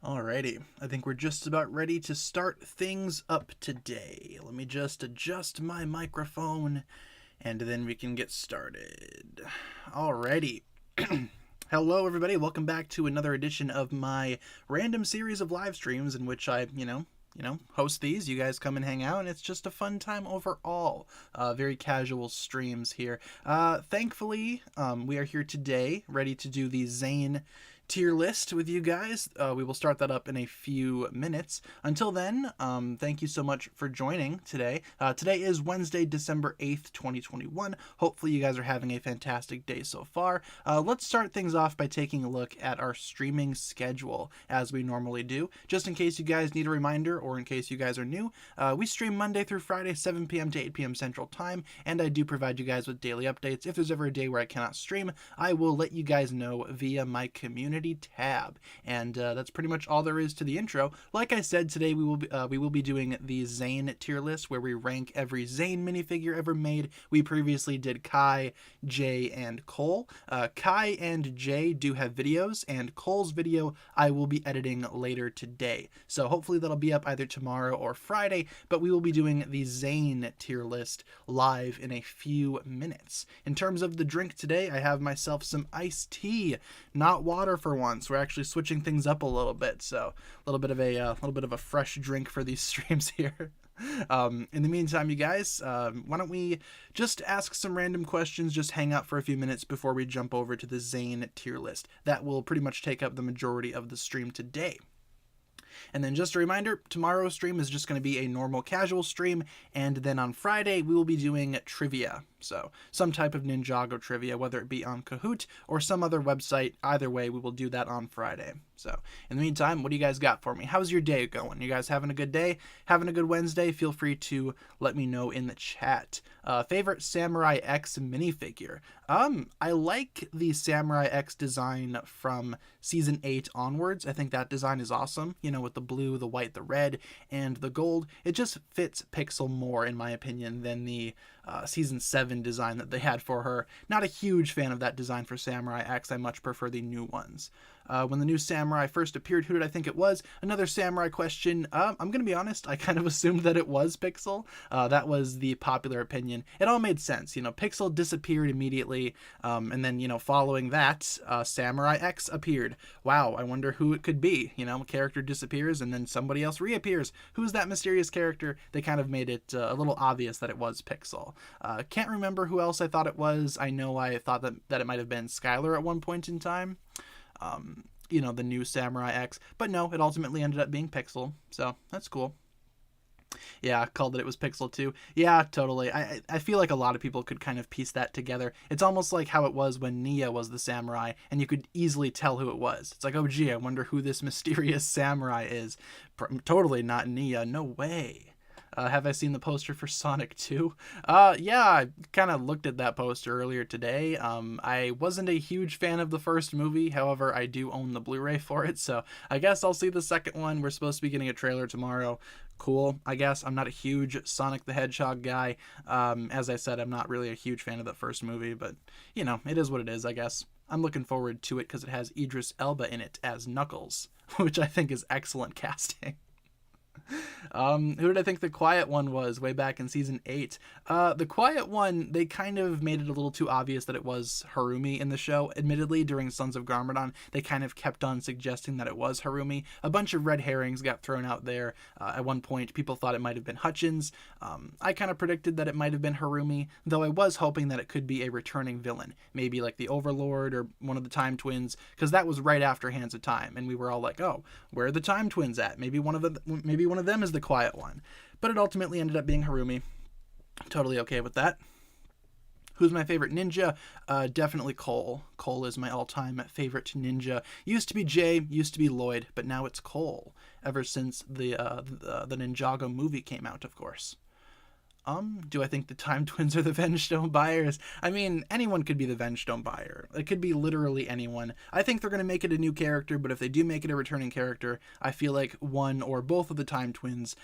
Alrighty, I think we're just about ready to start things up today. Let me just adjust my microphone and then we can get started. Alrighty. Hello, everybody. Welcome back to another edition of my random series of live streams in which I, host these. You guys come and hang out, and it's just a fun time overall. Very casual streams here. Thankfully, we are here today, ready to do the Zane tier list with you guys. We will start that up in a few minutes. Until then, thank you so much for joining today. Today is Wednesday, December 8th, 2021. Hopefully you guys are having a fantastic day so far. Let's start things off by taking a look at our streaming schedule as we normally do. Just in case you guys need a reminder or in case you guys are new, we stream Monday through Friday, 7 p.m. to 8 p.m. Central Time, and I do provide you guys with daily updates. If there's ever a day where I cannot stream, I will let you guys know via my community tab, and that's pretty much all there is to the intro. Like I said, today we will be doing the Zane tier list, where we rank every Zane minifigure ever made. We previously did Kai, Jay, and Cole. Kai and Jay do have videos, and Cole's video I will be editing later today, so hopefully that'll be up either tomorrow or Friday. But we will be doing the Zane tier list live in a few minutes. In terms of the drink today, I have myself some iced tea, not water for once. We're actually switching things up a little bit, so a little bit of a fresh drink for these streams here. In the meantime, you guys, why don't we just ask some random questions, just hang out for a few minutes before we jump over to the Zane tier list. That will pretty much take up the majority of the stream today. And then just a reminder, tomorrow's stream is just going to be a normal casual stream, and then on Friday we will be doing trivia. So some type of Ninjago trivia, whether it be on Kahoot or some other website. Either way, we will do that on Friday. So in the meantime, what do you guys got for me? How's your day going? You guys having a good day? Having a good Wednesday? Feel free to let me know in the chat. Favorite Samurai X minifigure? I like the Samurai X design from season 8 onwards. I think that design is awesome. You know, with the blue, the white, the red, and the gold. It just fits Pixel more, in my opinion, than the season 7 design that they had for her. Not a huge fan of that design for Samurai X. I much prefer the new ones. When the new Samurai first appeared, who did I think it was? Another Samurai question. I'm going to be honest, I kind of assumed that it was Pixel. That was the popular opinion. It all made sense. You know, Pixel disappeared immediately, and then, you know, following that, Samurai X appeared. Wow, I wonder who it could be. You know, a character disappears and then somebody else reappears. Who's that mysterious character? They kind of made it a little obvious that it was Pixel. Can't remember who else I thought it was. I know I thought that it might have been Skylar at one point in time. You know, the new Samurai X. But no, it ultimately ended up being Pixel. So that's cool. Yeah, I called it was Pixel too. Yeah, totally. I feel like a lot of people could kind of piece that together. It's almost like how it was when Nia was the samurai, and you could easily tell who it was. It's like, oh gee, I wonder who this mysterious samurai is. Totally not Nia. No way. Have I seen the poster for Sonic 2? Yeah, I kind of looked at that poster earlier today. I wasn't a huge fan of the first movie. However, I do own the Blu-ray for it, so I guess I'll see the second one. We're supposed to be getting a trailer tomorrow. Cool, I guess. I'm not a huge Sonic the Hedgehog guy. As I said, I'm not really a huge fan of the first movie, but, you know, it is what it is, I guess. I'm looking forward to it because it has Idris Elba in it as Knuckles, which I think is excellent casting. Who did I think the quiet one was way back in season 8? The quiet one, they kind of made it a little too obvious that it was Harumi in the show. Admittedly, during Sons of Garmadon, they kind of kept on suggesting that it was Harumi. A bunch of red herrings got thrown out there. At one point, people thought it might have been Hutchins. I kind of predicted that it might have been Harumi, though I was hoping that it could be a returning villain. Maybe like the Overlord or one of the Time Twins, because that was right after Hands of Time, and we were all like, oh, where are the Time Twins at? Maybe one of them is the quiet one. But it ultimately ended up being Harumi. Totally okay with that. Who's my favorite ninja? Definitely Cole. Cole is my all-time favorite ninja. Used to be Jay, used to be Lloyd, but now it's Cole. Ever since the Ninjago movie came out, of course. Do I think the Time Twins are the Vengestone buyers? I mean, anyone could be the Vengestone buyer. It could be literally anyone. I think they're going to make it a new character, but if they do make it a returning character, I feel like one or both of the Time Twins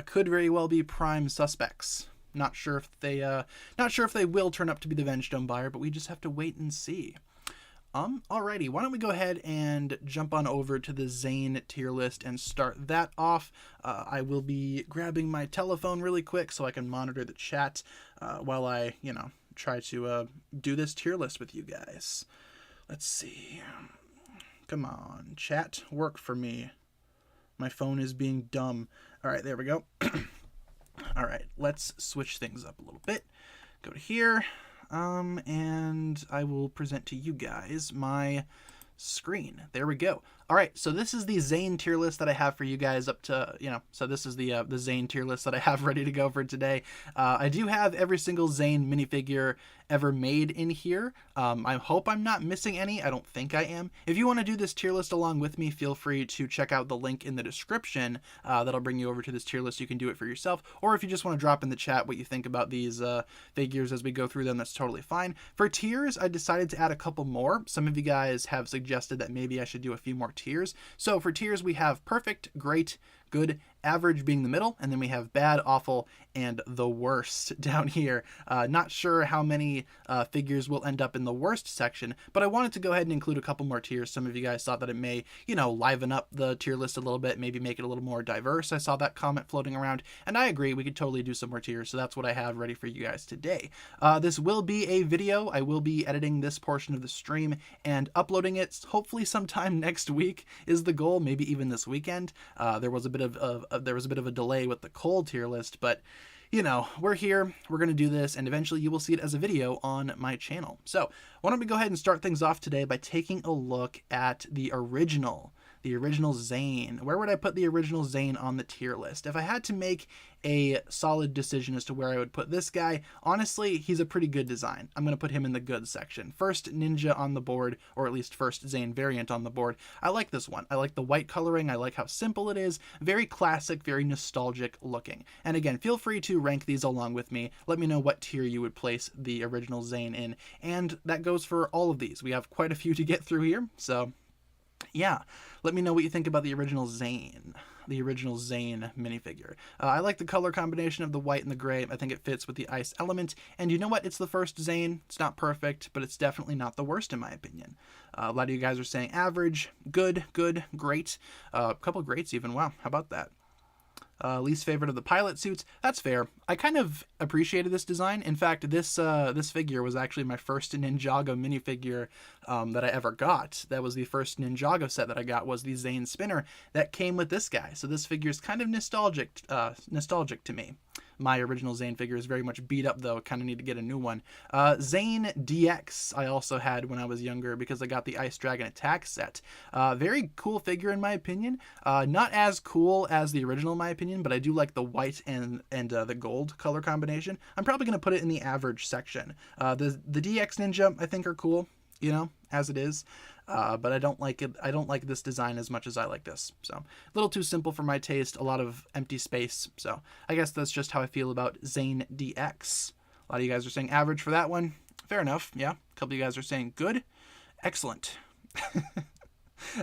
could very well be prime suspects. Not sure if they will turn up to be the Vengestone buyer, but we just have to wait and see. Alrighty, why don't we go ahead and jump on over to the Zane tier list and start that off. I will be grabbing my telephone really quick so I can monitor the chat while I, try to do this tier list with you guys. Let's see. Come on, chat, work for me. My phone is being dumb. All right, there we go. All right, let's switch things up a little bit. Go to here. And I will present to you guys my screen. There we go. All right, so this is the Zane tier list that I have for you guys up to, so this is the Zane tier list that I have ready to go for today. I do have every single Zane minifigure ever made in here. I hope I'm not missing any. I don't think I am. If you want to do this tier list along with me, feel free to check out the link in the description. That'll bring you over to this tier list. You can do it for yourself, or if you just want to drop in the chat what you think about these figures as we go through them, that's totally fine. For tiers, I decided to add a couple more. Some of you guys have suggested that maybe I should do a few more tiers. So for tiers, we have perfect, great, good, average being the middle, and then we have bad, awful, and the worst down here. Not sure how many figures will end up in the worst section, but I wanted to go ahead and include a couple more tiers. Some of you guys thought that it may, liven up the tier list a little bit, maybe make it a little more diverse. I saw that comment floating around, and I agree, we could totally do some more tiers, so that's what I have ready for you guys today. This will be a video. I will be editing this portion of the stream and uploading it hopefully sometime next week is the goal, maybe even this weekend. There was a bit of a delay with the cold tier list, but we're here, we're going to do this, and eventually you will see it as a video on my channel. So why don't we go ahead and start things off today by taking a look at the original Zane. Where would I put the original Zane on the tier list? If I had to make a solid decision as to where I would put this guy, honestly, he's a pretty good design. I'm going to put him in the good section. First ninja on the board, or at least first Zane variant on the board. I like this one. I like the white coloring. I like how simple it is. Very classic, very nostalgic looking. And again, feel free to rank these along with me. Let me know what tier you would place the original Zane in. And that goes for all of these. We have quite a few to get through here, so yeah, let me know what you think about the original Zane minifigure. I like the color combination of the white and the gray. I think it fits with the ice element. And you know what? It's the first Zane. It's not perfect, but it's definitely not the worst in my opinion. A lot of you guys are saying average, good, great. A couple greats even. Wow, how about that? Least favorite of the pilot suits. That's fair. I kind of appreciated this design. In fact, this figure was actually my first Ninjago minifigure that I ever got. That was the first Ninjago set that I got, was the Zane spinner that came with this guy. So this figure is kind of nostalgic to me. My original Zane figure is very much beat up, though. I kind of need to get a new one. Zane DX I also had when I was younger because I got the Ice Dragon Attack set. Very cool figure in my opinion. Not as cool as the original in my opinion, but I do like the white and the gold color combination. I'm probably going to put it in the average section. The DX Ninja I think are cool, as it is. But I don't like it. I don't like this design as much as I like this. So a little too simple for my taste, a lot of empty space. So I guess that's just how I feel about Zane DX. A lot of you guys are saying average for that one. Fair enough. Yeah. A couple of you guys are saying good. Excellent.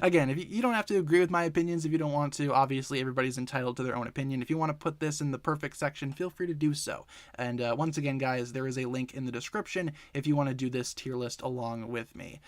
Again, if you don't have to agree with my opinions if you don't want to. Obviously, everybody's entitled to their own opinion. If you want to put this in the perfect section, feel free to do so. And once again, guys, there is a link in the description if you want to do this tier list along with me.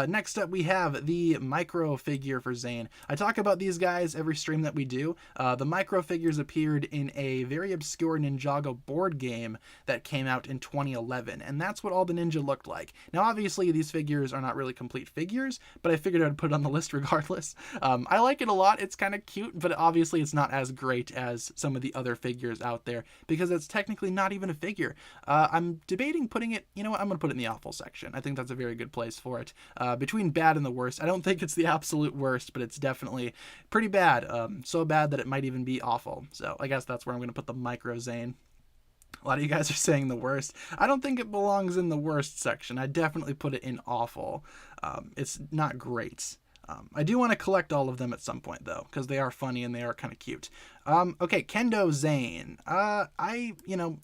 Next up, we have the micro figure for Zane. I talk about these guys every stream that we do. The micro figures appeared in a very obscure Ninjago board game that came out in 2011, and that's what all the ninja looked like. Now, obviously, these figures are not really complete figures, but I figured I'd put it on the list regardless. I like it a lot. It's kind of cute, but obviously it's not as great as some of the other figures out there because it's technically not even a figure. I'm debating putting it, I'm going to put it in the awful section. I think that's a very good place for it. Between bad and the worst, I don't think it's the absolute worst, but it's definitely pretty bad. So bad that it might even be awful. So I guess that's where I'm going to put the micro Zane. A lot of you guys are saying the worst. I don't think it belongs in the worst section. I definitely put it in awful. It's not great. I do want to collect all of them at some point, though, because they are funny and they are kind of cute. Okay, Kendo Zane. I,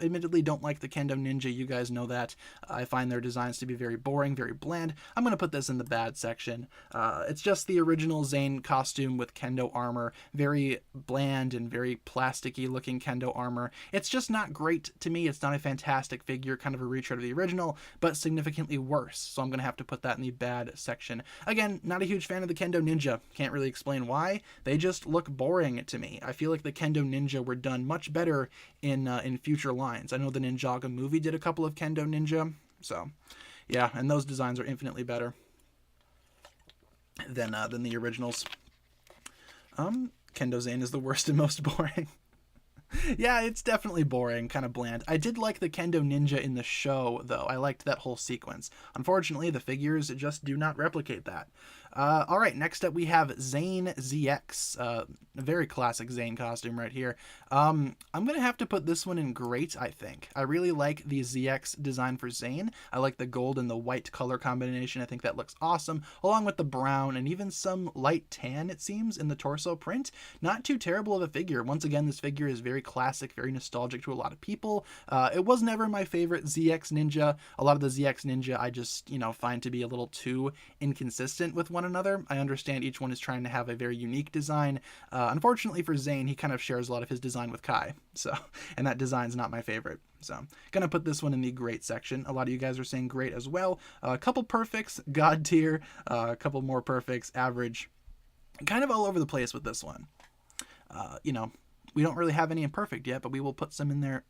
admittedly don't like the Kendo Ninja. You guys know that. I find their designs to be very boring, very bland. I'm going to put this in the bad section. It's just the original Zane costume with Kendo armor. Very bland and very plasticky looking Kendo armor. It's just not great to me. It's not a fantastic figure, kind of a retread of the original, but significantly worse. So I'm going to have to put that in the bad section. Again, not a huge fan of the Kendo Ninja. Can't really explain why. They just look boring to me. I feel like the Kendo Ninja were done much better in future lines. I know the Ninjago movie did a couple of Kendo Ninja, so yeah, and those designs are infinitely better than the originals. Kendo Zane is the worst and most boring. Yeah, it's definitely boring, kind of bland. I did like the Kendo Ninja in the show, though. I liked that whole sequence. Unfortunately, the figures just do not replicate that. All right, next up we have Zane ZX, a very classic Zane costume right here. I'm going to have to put this one in great, I think. I really like the ZX design for Zane. I like the gold and the white color combination. I think that looks awesome, along with the brown and even some light tan, it seems, in the torso print. Not too terrible of a figure. Once again, this figure is very classic, very nostalgic to a lot of people. It was never my favorite ZX Ninja. A lot of the ZX Ninja I just, find to be a little too inconsistent with one another. I understand each one is trying to have a very unique design. Unfortunately for Zane, he kind of shares a lot of his design with Kai, and that design's not my favorite. So, gonna put this one in the great section. A lot of you guys are saying great as well. A couple perfects, god tier, a couple more perfects, average. Kind of all over the place with this one. We don't really have any imperfect yet, but we will put some in there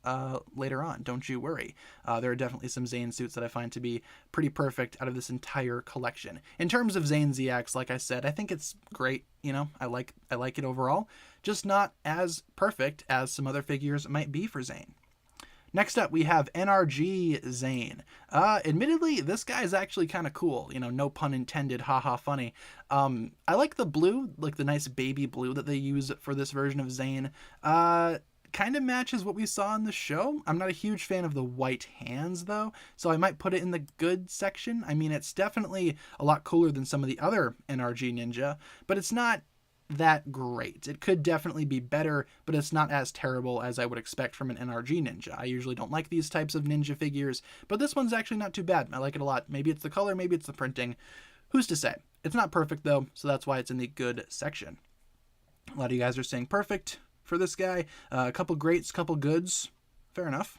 later on. Don't you worry. There are definitely some Zane suits that I find to be pretty perfect out of this entire collection. In terms of Zane ZX, like I said, I think it's great. I like it overall. Just not as perfect as some other figures might be for Zane. Next up, we have NRG Zane. Admittedly, this guy is actually kind of cool. No pun intended, haha funny. I like the blue, like the nice baby blue that they use for this version of Zane. Kind of matches what we saw in the show. I'm not a huge fan of the white hands, though, so I might put it in the good section. I mean, it's definitely a lot cooler than some of the other NRG Ninja, but it's not that great. It could definitely be better, but it's not as terrible as I would expect from an NRG Ninja. I usually don't like these types of ninja figures, but this one's actually not too bad. I like it a lot. Maybe it's the color, maybe it's the printing. Who's to say? It's not perfect though, so that's why it's in the good section. A lot of you guys are saying perfect for this guy. A couple greats, couple goods. Fair enough.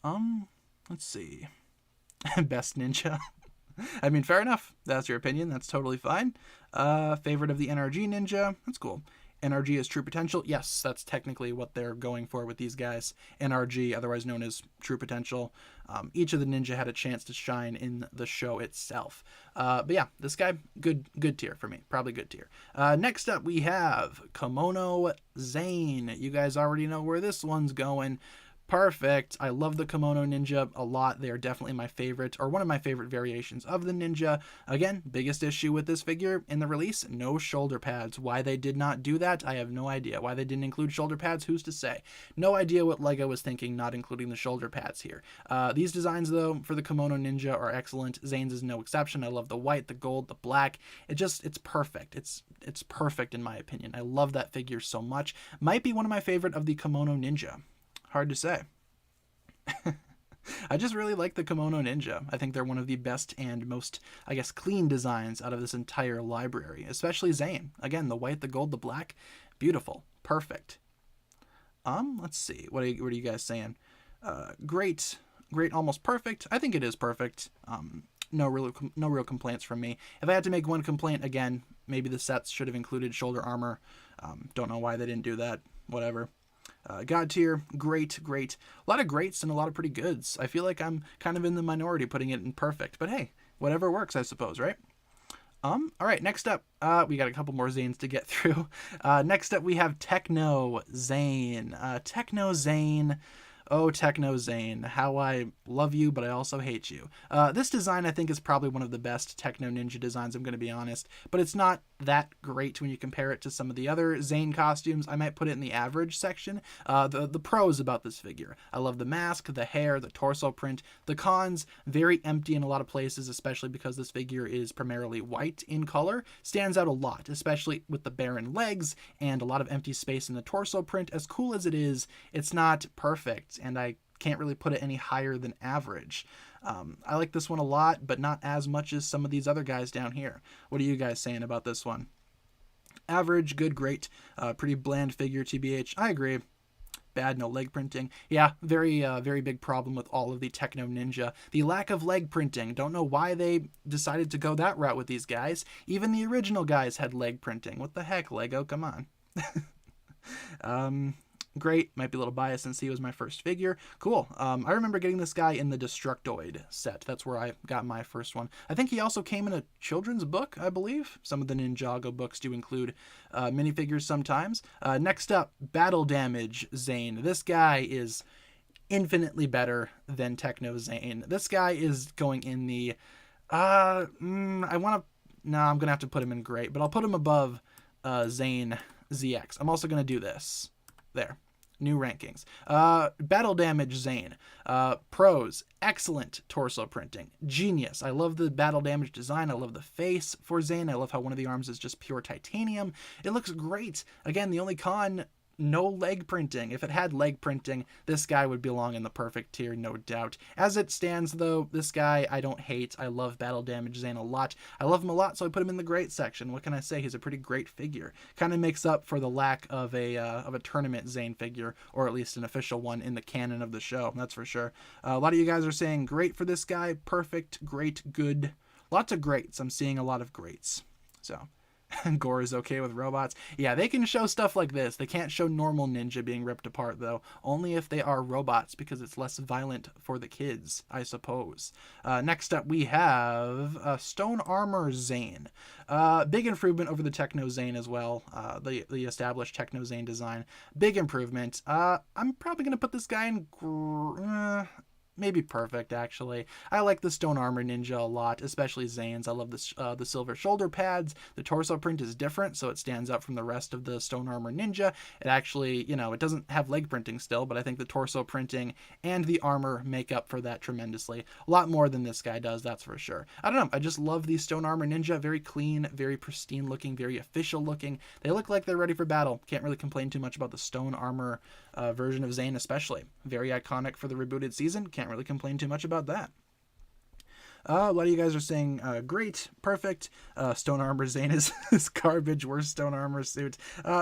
Let's see. Best ninja. I mean, fair enough. That's your opinion. That's totally fine. Favorite of the NRG Ninja. That's cool. NRG is True Potential. Yes, that's technically what they're going for with these guys. NRG, otherwise known as True Potential. Each of the ninja had a chance to shine in the show itself. But yeah, this guy, good tier for me. Probably good tier. Next up, we have Kimono Zane. You guys already know where this one's going. Perfect. I love the Kimono Ninja a lot. They are definitely my favorite, or one of my favorite variations of the ninja. Again, biggest issue with this figure in the release, no shoulder pads. Why they did not do that, I have no idea. Why they didn't include shoulder pads, who's to say? No idea what LEGO was thinking not including the shoulder pads here. These designs, though, for the Kimono Ninja are excellent. Zane's is no exception. I love the white, the gold, the black. It's perfect. It's perfect in my opinion. I love that figure so much. Might be one of my favorite of the Kimono Ninja. Hard to say. I just really like the Kimono Ninja. I think they're one of the best and most, I guess, clean designs out of this entire library, especially Zane. Again, the white, the gold, the black, beautiful, perfect. Let's see. What are you guys saying? Great, almost perfect. I think it is perfect. No real complaints from me. If I had to make one complaint, again, maybe the sets should have included shoulder armor. Don't know why they didn't do that. Whatever. God tier, great. A lot of greats and a lot of pretty goods. I feel like I'm kind of in the minority putting it in perfect, but hey, whatever works, I suppose, right? All right, next up, we got a couple more Zanes to get through. Next up, we have Techno Zane. Techno Zane. Oh, Techno Zane, how I love you, but I also hate you. This design, I think, is probably one of the best Techno Ninja designs, I'm going to be honest, but it's not that great when you compare it to some of the other Zane costumes. I might put it in the average section. The pros about this figure: I love the mask, the hair, the torso print. The cons: very empty in a lot of places, especially because this figure is primarily white in color. Stands out a lot, especially with the barren legs and a lot of empty space in the torso print. As cool as it is, it's not perfect, and I can't really put it any higher than average. I like this one a lot, but not as much as some of these other guys down here. What are you guys saying about this one? Average, good, great, pretty bland figure, TBH. I agree. Bad, no leg printing. Yeah, very big problem with all of the Techno Ninja. The lack of leg printing. Don't know why they decided to go that route with these guys. Even the original guys had leg printing. What the heck, Lego? Come on. Great. Might be a little biased since he was my first figure. Cool. I remember getting this guy in the Destructoid set. That's where I got my first one. I think he also came in a children's book, I believe. Some of the Ninjago books do include minifigures sometimes. Next up, Battle Damage Zane. This guy is infinitely better than Techno Zane. This guy is going in the... I'm going to have to put him in great, but I'll put him above Zane ZX. I'm also going to do this. There. New rankings. Battle Damage Zane. Pros: excellent torso printing. Genius. I love the battle damage design. I love the face for Zane. I love how one of the arms is just pure titanium. It looks great. Again, the only con: no leg printing. If it had leg printing, this guy would belong in the perfect tier, no doubt. As it stands, though, this guy I don't hate. I love Battle Damage Zane a lot. I love him a lot, so I put him in the great section. What can I say? He's a pretty great figure. Kind of makes up for the lack of a tournament Zane figure, or at least an official one in the canon of the show. That's for sure. A lot of you guys are saying great for this guy. Perfect, great, good. Lots of greats. I'm seeing a lot of greats. So... Gore is okay with robots. Yeah, they can show stuff like this. They can't show normal ninja being ripped apart, though. Only if they are robots, because it's less violent for the kids, I suppose. Next up, we have Stone Armor Zane. Big improvement over the Techno Zane as well. The established Techno Zane design. Big improvement. I'm probably going to put this guy in... maybe perfect, actually. I like the Stone Armor Ninja a lot, especially Zane's. I love the silver shoulder pads. The torso print is different, so it stands out from the rest of the Stone Armor Ninja. It actually, it doesn't have leg printing still, but I think the torso printing and the armor make up for that tremendously. A lot more than this guy does, that's for sure. I don't know, I just love the Stone Armor Ninja. Very clean, very pristine looking, very official looking. They look like they're ready for battle. Can't really complain too much about the Stone Armor version of Zane especially. Very iconic for the rebooted season. Can't really complain too much about that. A lot of you guys are saying great, perfect. Stone Armor Zane is garbage, worst Stone Armor suit.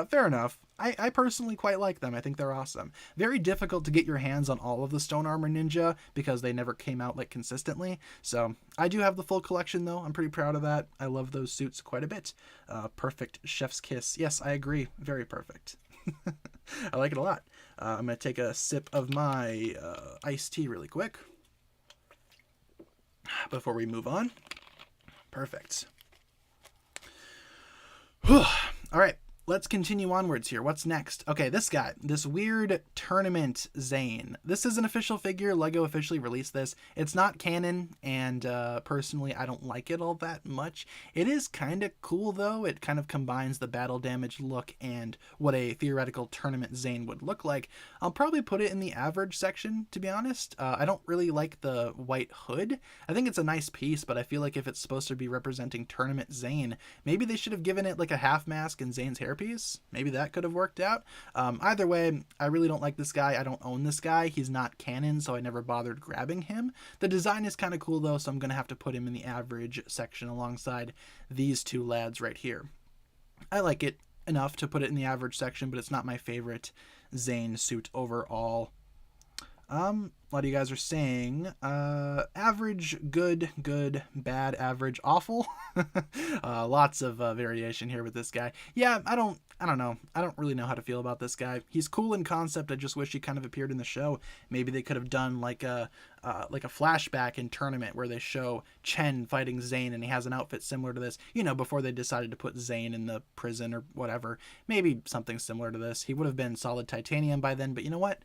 Fair enough. I personally quite like them. I think they're awesome. Very difficult to get your hands on all of the Stone Armor Ninja because they never came out like consistently. So I do have the full collection though. I'm pretty proud of that. I love those suits quite a bit. Perfect chef's kiss. Yes, I agree. Very perfect. I like it a lot. I'm going to take a sip of my iced tea really quick before we move on. Perfect. All right, let's continue onwards here. What's next? Okay, this guy, this weird tournament Zane. This is an official figure. Lego officially released this. It's not canon, and personally, I don't like it all that much. It is kind of cool, though. It kind of combines the battle damage look and what a theoretical tournament Zane would look like. I'll probably put it in the average section, to be honest. I don't really like the white hood. I think it's a nice piece, but I feel like if it's supposed to be representing tournament Zane, maybe they should have given it like a half mask and Zane's hairpiece. Maybe that could have worked out. Either way, I really don't like this guy. I don't own this guy. He's not canon, so I never bothered grabbing him. The design is kind of cool, though, so I'm going to have to put him in the average section alongside these two lads right here. I like it enough to put it in the average section, but it's not my favorite Zane suit overall. A lot of you guys are saying average, good, bad, average, awful. Lots of variation here with this guy. Yeah, I don't know. I don't really know how to feel about this guy. He's cool in concept. I just wish he kind of appeared in the show. Maybe they could have done like a flashback in Tournament where they show Chen fighting Zane and he has an outfit similar to this, before they decided to put Zane in the prison or whatever. Maybe something similar to this. He would have been solid titanium by then, but you know what?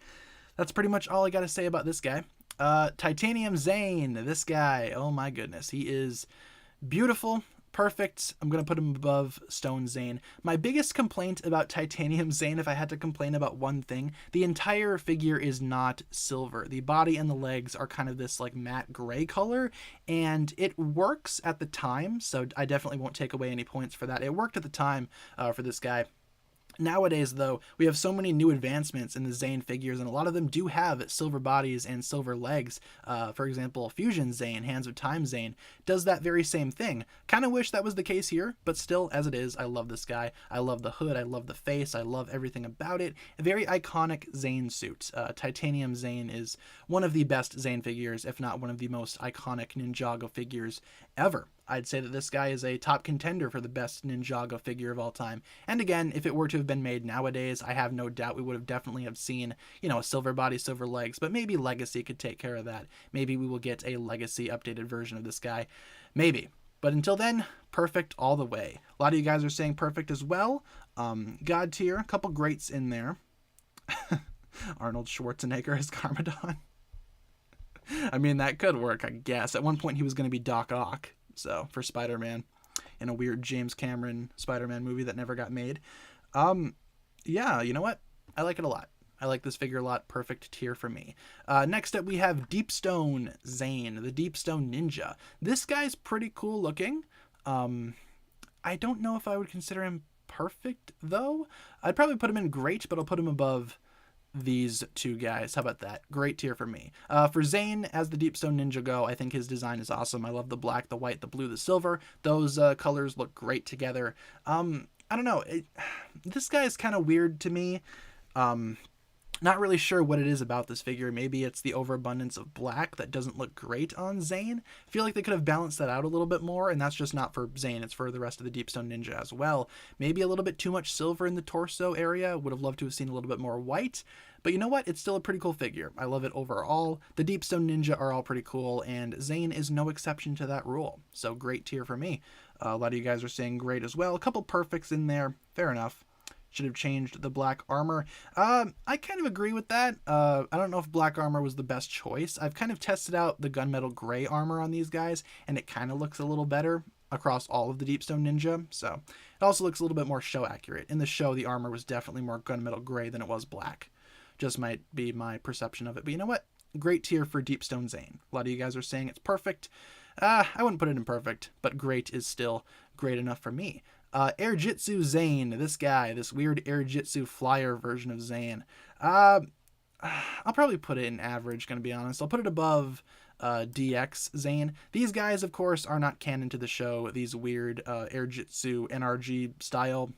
that's pretty much all I got to say about this guy. Titanium Zane, this guy, oh my goodness, he is beautiful, perfect. I'm going to put him above Stone Zane. My biggest complaint about Titanium Zane, if I had to complain about one thing, the entire figure is not silver. The body and the legs are kind of this like matte gray color, and it works at the time, so I definitely won't take away any points for that. It worked at the time for this guy. Nowadays, though, we have so many new advancements in the Zane figures, and a lot of them do have silver bodies and silver legs. For example, Fusion Zane, Hands of Time Zane, does that very same thing. Kind of wish that was the case here, but still, as it is, I love this guy. I love the hood, I love the face, I love everything about it. A very iconic Zane suit. Titanium Zane is one of the best Zane figures, if not one of the most iconic Ninjago figures ever. I'd say that this guy is a top contender for the best Ninjago figure of all time. And again, if it were to have been made nowadays, I have no doubt we would have definitely have seen, a silver body, silver legs, but maybe Legacy could take care of that. Maybe we will get a Legacy updated version of this guy. Maybe. But until then, perfect all the way. A lot of you guys are saying perfect as well. God tier, a couple greats in there. Arnold Schwarzenegger as Garmadon. I mean, that could work, I guess. At one point, he was going to be Doc Ock. So, for Spider-Man, in a weird James Cameron Spider-Man movie that never got made. Yeah, you know what? I like it a lot. I like this figure a lot. Perfect tier for me. Next up, we have Deepstone Zane, the Deepstone Ninja. This guy's pretty cool looking. I don't know if I would consider him perfect, though. I'd probably put him in great, but I'll put him above these two guys. How about that? Great tier for me. For Zane, as the Deepstone Ninja go, I think his design is awesome. I love the black, the white, the blue, the silver. Those colors look great together. I don't know. This guy is kind of weird to me. Not really sure what it is about this figure. Maybe it's the overabundance of black that doesn't look great on Zane. I feel like they could have balanced that out a little bit more, and that's just not for Zane. It's for the rest of the Deepstone Ninja as well. Maybe a little bit too much silver in the torso area. Would have loved to have seen a little bit more white. But you know what? It's still a pretty cool figure. I love it overall. The Deepstone Ninja are all pretty cool, and Zane is no exception to that rule. So great tier for me. A lot of you guys are saying great as well. A couple perfects in there. Fair enough. Should have changed the black armor. I kind of agree with that. I don't know if black armor was the best choice. I've kind of tested out the gunmetal gray armor on these guys, and it kind of looks a little better across all of the Deepstone Ninja. So it also looks a little bit more show accurate. In the show, the armor was definitely more gunmetal gray than it was black. Just might be my perception of it. But you know what? Great tier for Deepstone Zane. A lot of you guys are saying it's perfect. I wouldn't put it in perfect, but great is still great enough for me. Air Jitsu Zane, this guy, this weird Air Jitsu flyer version of Zane. I'll probably put it in average, gonna be honest. I'll put it above DX Zane. These guys, of course, are not canon to the show. These weird Air Jitsu NRG style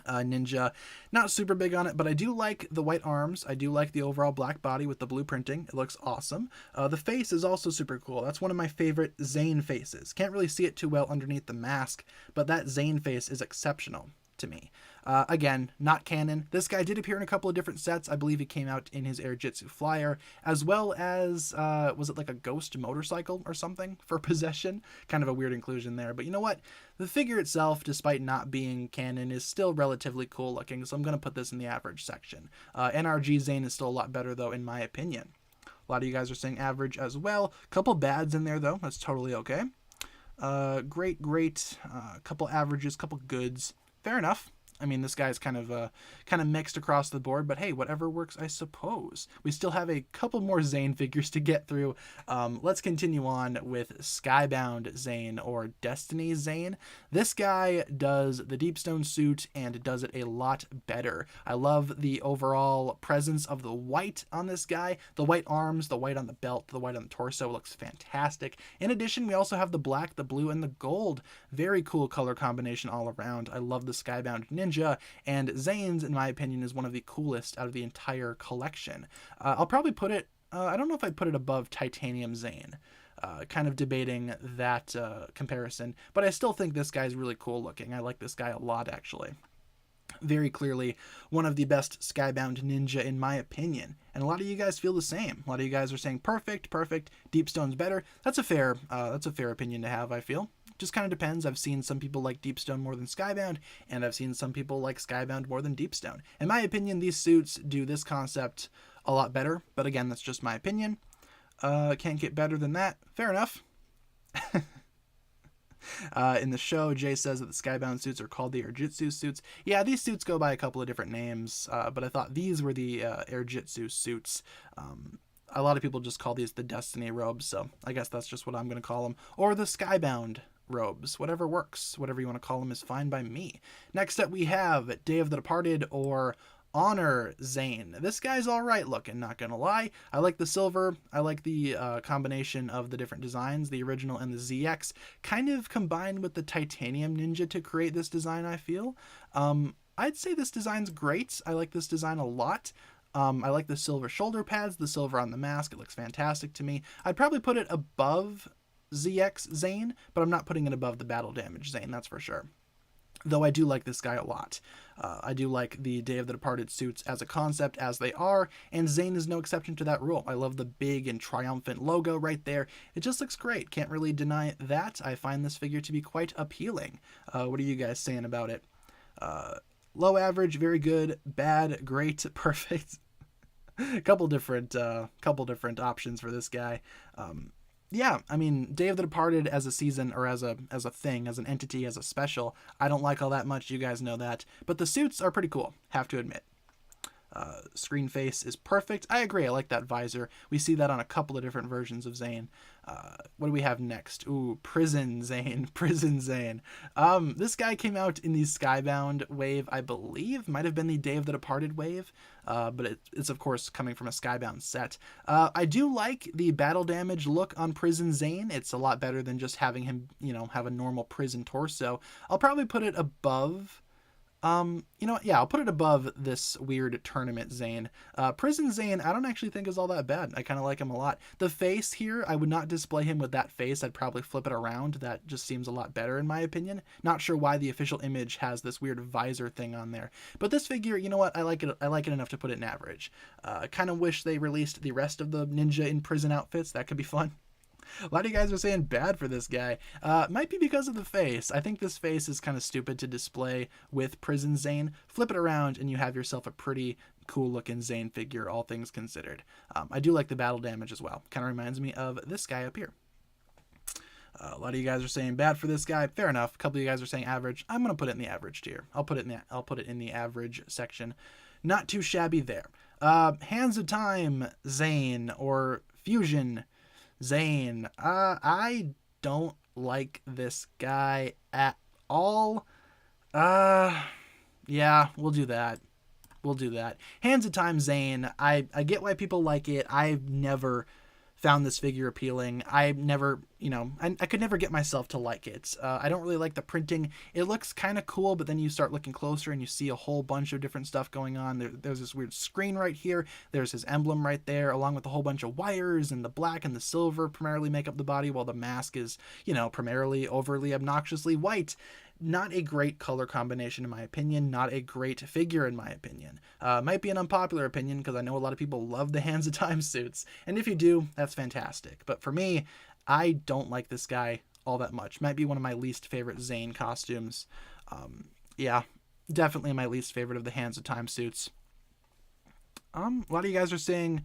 ninja. Not super big on it, but I do like the white arms. I do like the overall black body with the blue printing. It looks awesome. The face is also super cool. That's one of my favorite Zane faces. Can't really see it too well underneath the mask, but that Zane face is exceptional to me. Again, not canon. This guy did appear in a couple of different sets. I believe he came out in his Air Jitsu flyer, as well as, was it like a ghost motorcycle or something for Possession? Kind of a weird inclusion there. But you know what? The figure itself, despite not being canon, is still relatively cool looking, so I'm going to put this in the average section. NRG Zane is still a lot better, though, in my opinion. A lot of you guys are saying average as well. Couple bads in there, though. That's totally okay. Great. Couple averages, couple goods. Fair enough. I mean, this guy's kind of mixed across the board, but hey, whatever works, I suppose. We still have a couple more Zane figures to get through. Let's continue on with Skybound Zane, or Destiny Zane. This guy does the Deepstone suit and does it a lot better. I love the overall presence of the white on this guy. The white arms, the white on the belt, the white on the torso looks fantastic. In addition, we also have the black, the blue, and the gold. Very cool color combination all around. I love the Skybound Ninja. And Zane's, in my opinion, is one of the coolest out of the entire collection. I'll probably put it, I don't know if I'd put it above Titanium Zane. Kind of debating that comparison, but I still think this guy's really cool looking. I like this guy a lot, actually. Very clearly one of the best Skybound Ninja in my opinion, and a lot of you guys feel the same. A lot of you guys are saying perfect, Deepstone's better. That's a fair opinion to have, I feel. Just kind of depends. I've seen some people like Deepstone more than Skybound, and I've seen some people like Skybound more than Deepstone. In my opinion, these suits do this concept a lot better. But again, that's just my opinion. Can't get better than that. Fair enough. In the show, Jay says that the Skybound suits are called the Airjitsu suits. Yeah, these suits go by a couple of different names, but I thought these were the Airjitsu suits. A lot of people just call these the Destiny robes, so I guess that's just what I'm going to call them. Or the Skybound robes, whatever works. Whatever you want to call them is fine by me. Next up, we have Day of the Departed, or Honor Zane. This guy's alright looking, not gonna lie. I like the silver. I like the combination of the different designs, the original and the ZX, kind of combined with the titanium ninja to create this design, I feel. I'd say this design's great. I like this design a lot. I like the silver shoulder pads, the silver on the mask. It looks fantastic to me. I'd probably put it above ZX Zane, but I'm not putting it above the battle damage Zane, that's for sure. Though I do like this guy a lot. I do like the Day of the Departed suits as a concept, as they are, and Zane is no exception to that rule. I love the big and triumphant logo right there. It just looks great. Can't really deny that. I find this figure to be quite appealing. What are you guys saying about it? Low, average, very good, bad, great, perfect. couple different options for this guy. Yeah, I mean, Day of the Departed as a season, or as a thing, as an entity, as a special, I don't like all that much, you guys know that. But the suits are pretty cool, have to admit. Screen face is perfect. I agree, I like that visor. We see that on a couple of different versions of Zane. What do we have next? Ooh, Prison Zane. Prison Zane. This guy came out in the Skybound wave, I believe. Might have been the Day of the Departed wave. But it's of course coming from a Skybound set. I do like the battle damage look on Prison Zane. It's a lot better than just having him, have a normal prison torso. I'll probably put it above... I'll put it above this weird tournament Zane. Prison Zane, I don't actually think is all that bad. I kind of like him a lot. The face here, I would not display him with that face. I'd probably flip it around. That just seems a lot better in my opinion. Not sure why the official image has this weird visor thing on there. But this figure, you know what? I like it enough to put it in average. Kind of wish they released the rest of the ninja in prison outfits. That could be fun. A lot of you guys are saying bad for this guy. Might be because of the face. I think this face is kind of stupid to display with Prison Zane. Flip it around and you have yourself a pretty cool looking Zane figure, all things considered. I do like the battle damage as well. Kind of reminds me of this guy up here. A lot of you guys are saying bad for this guy. Fair enough. A couple of you guys are saying average. I'm going to put it in the average tier. I'll put it in the average section. Not too shabby there. Hands of Time Zane, or Fusion Zane. I don't like this guy at all. Yeah, we'll do that. Hands of Time Zane. I get why people like it. I've never found this figure appealing. I never, I could never get myself to like it. I don't really like the printing. It looks kind of cool, but then you start looking closer and you see a whole bunch of different stuff going on. There's this weird screen right here. There's his emblem right there, along with a whole bunch of wires, and the black and the silver primarily make up the body, while the mask is, primarily overly obnoxiously white. Not a great color combination in my opinion, not a great figure in my opinion. Might be an unpopular opinion because I know a lot of people love the Hands of Time suits, and if you do, that's fantastic. But for me, I don't like this guy all that much. Might be one of my least favorite Zane costumes. Yeah, definitely my least favorite of the Hands of Time suits. A lot of you guys are saying...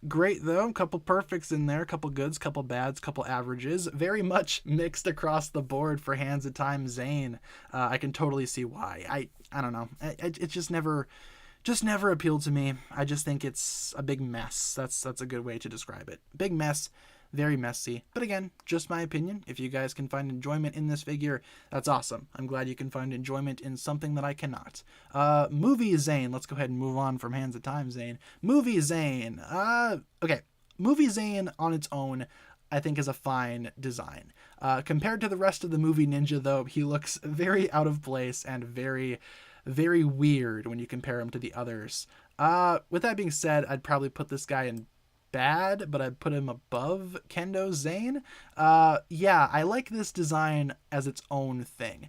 great though, couple perfects in there, couple goods, couple bads, couple averages, very much mixed across the board for Hands of Time Zane. I can totally see why. I don't know, it just never appealed to me. I just think it's a big mess. That's a good way to describe it. Big mess, very messy, but again, just my opinion. If you guys can find enjoyment in this figure, that's awesome. I'm glad you can find enjoyment in something that I cannot. Movie Zane. Let's go ahead and move on from Hands of Time Zane. Movie Zane. Okay. Movie Zane on its own, I think, is a fine design. Compared to the rest of the movie ninja, though, he looks very out of place and very, very weird when you compare him to the others. With that being said, I'd probably put this guy in bad, but I'd put him above Kendo Zane. Yeah, I like this design as its own thing.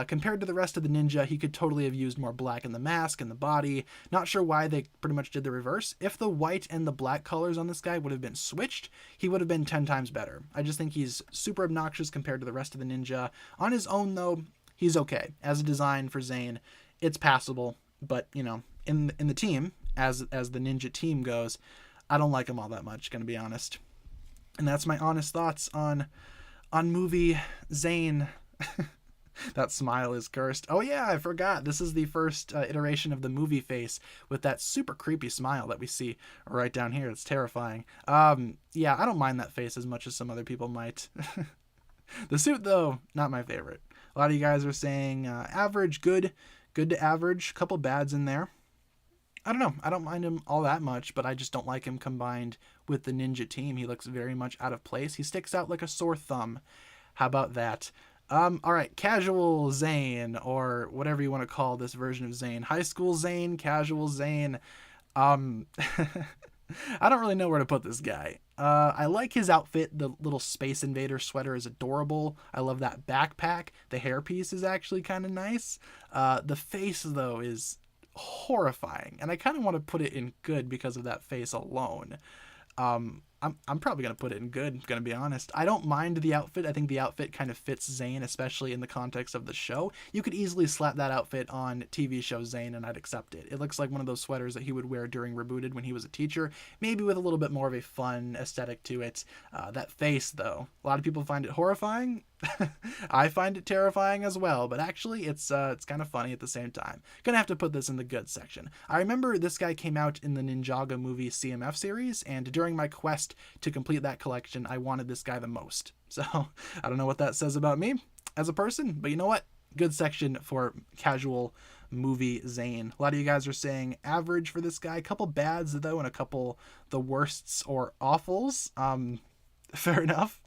Compared to the rest of the ninja, he could totally have used more black in the mask and the body. Not sure why they pretty much did the reverse. If the white and the black colors on this guy would have been switched, he would have been 10 times better. I just think he's super obnoxious compared to the rest of the ninja. On his own, though, he's okay. As a design for Zane, it's passable, but, in the team, as the ninja team goes, I don't like them all that much, gonna be honest. And that's my honest thoughts on movie Zane. That smile is cursed. Oh yeah, I forgot. This is the first iteration of the movie face with that super creepy smile that we see right down here. It's terrifying. Yeah, I don't mind that face as much as some other people might. The suit, though, not my favorite. A lot of you guys are saying average, good to average. Couple bads in there. I don't know. I don't mind him all that much, but I just don't like him combined with the ninja team. He looks very much out of place. He sticks out like a sore thumb. How about that? All right, casual Zane, or whatever you want to call this version of Zane. High school Zane, casual Zane. I don't really know where to put this guy. I like his outfit. The little Space Invader sweater is adorable. I love that backpack. The hairpiece is actually kind of nice. The face, though, is horrifying, and I kind of want to put it in good because of that face alone. I'm probably going to put it in good, going to be honest. I don't mind the outfit. I think the outfit kind of fits Zane, especially in the context of the show. You could easily slap that outfit on TV show Zane and I'd accept it. It looks like one of those sweaters that he would wear during Rebooted when he was a teacher, maybe with a little bit more of a fun aesthetic to it. That face, though, a lot of people find it horrifying. I find it terrifying as well, but actually it's kind of funny at the same time. Gonna have to put this in the good section. I remember this guy came out in the Ninjago movie CMF series, and during my quest to complete that collection, I wanted this guy the most. So I don't know what that says about me as a person, but you know what? Good section for casual movie Zane. A lot of you guys are saying average for this guy. A couple bads, though, and a couple the worsts or awfuls. Fair enough.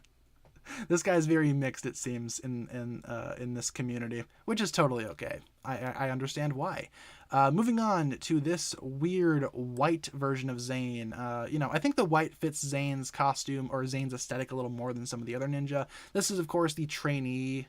This guy's very mixed, it seems, in this community, which is totally okay. I understand why. Moving on to this weird white version of Zane. I think the white fits Zane's costume or Zane's aesthetic a little more than some of the other ninja. This is, of course, the trainee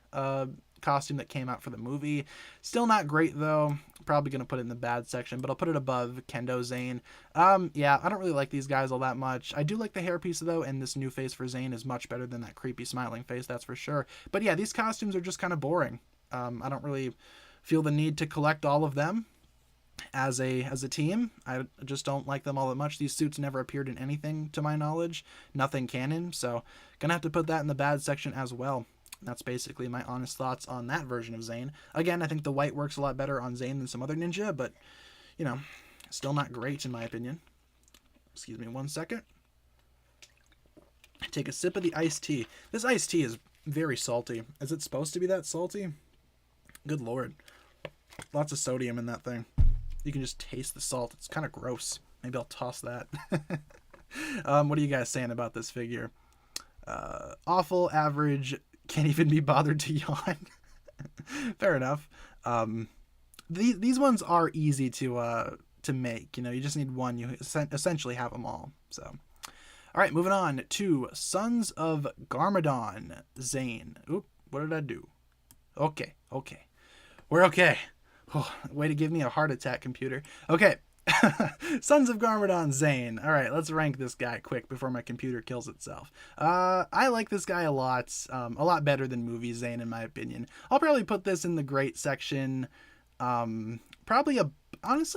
costume that came out for the movie. Still not great, though. Probably going to put it in the bad section, but I'll put it above Kendo Zane. Yeah, I don't really like these guys all that much. I do like the hairpiece, though, and this new face for Zane is much better than that creepy smiling face, that's for sure. But yeah, these costumes are just kind of boring. I don't really feel the need to collect all of them as a team. I just don't like them all that much. These suits never appeared in anything, to my knowledge. Nothing canon, so gonna have to put that in the bad section as well. That's basically my honest thoughts on that version of Zane. Again, I think the white works a lot better on Zane than some other ninja, but, still not great in my opinion. Excuse me 1 second. Take a sip of the iced tea. This iced tea is very salty. Is it supposed to be that salty? Good lord. Lots of sodium in that thing. You can just taste the salt. It's kind of gross. Maybe I'll toss that. What are you guys saying about this figure? Awful, average, can't even be bothered to yawn. Fair enough. These ones are easy to make. You just need one. You essentially have them all. So, all right, moving on to Sons of Garmadon Zane. Oop, what did I do? Okay. We're okay. Oh, way to give me a heart attack, computer. Okay. Sons of Garmadon Zane. All right, let's rank this guy quick before my computer kills itself. I like this guy a lot better than movie Zane in my opinion. I'll probably put this in the great section. Honestly,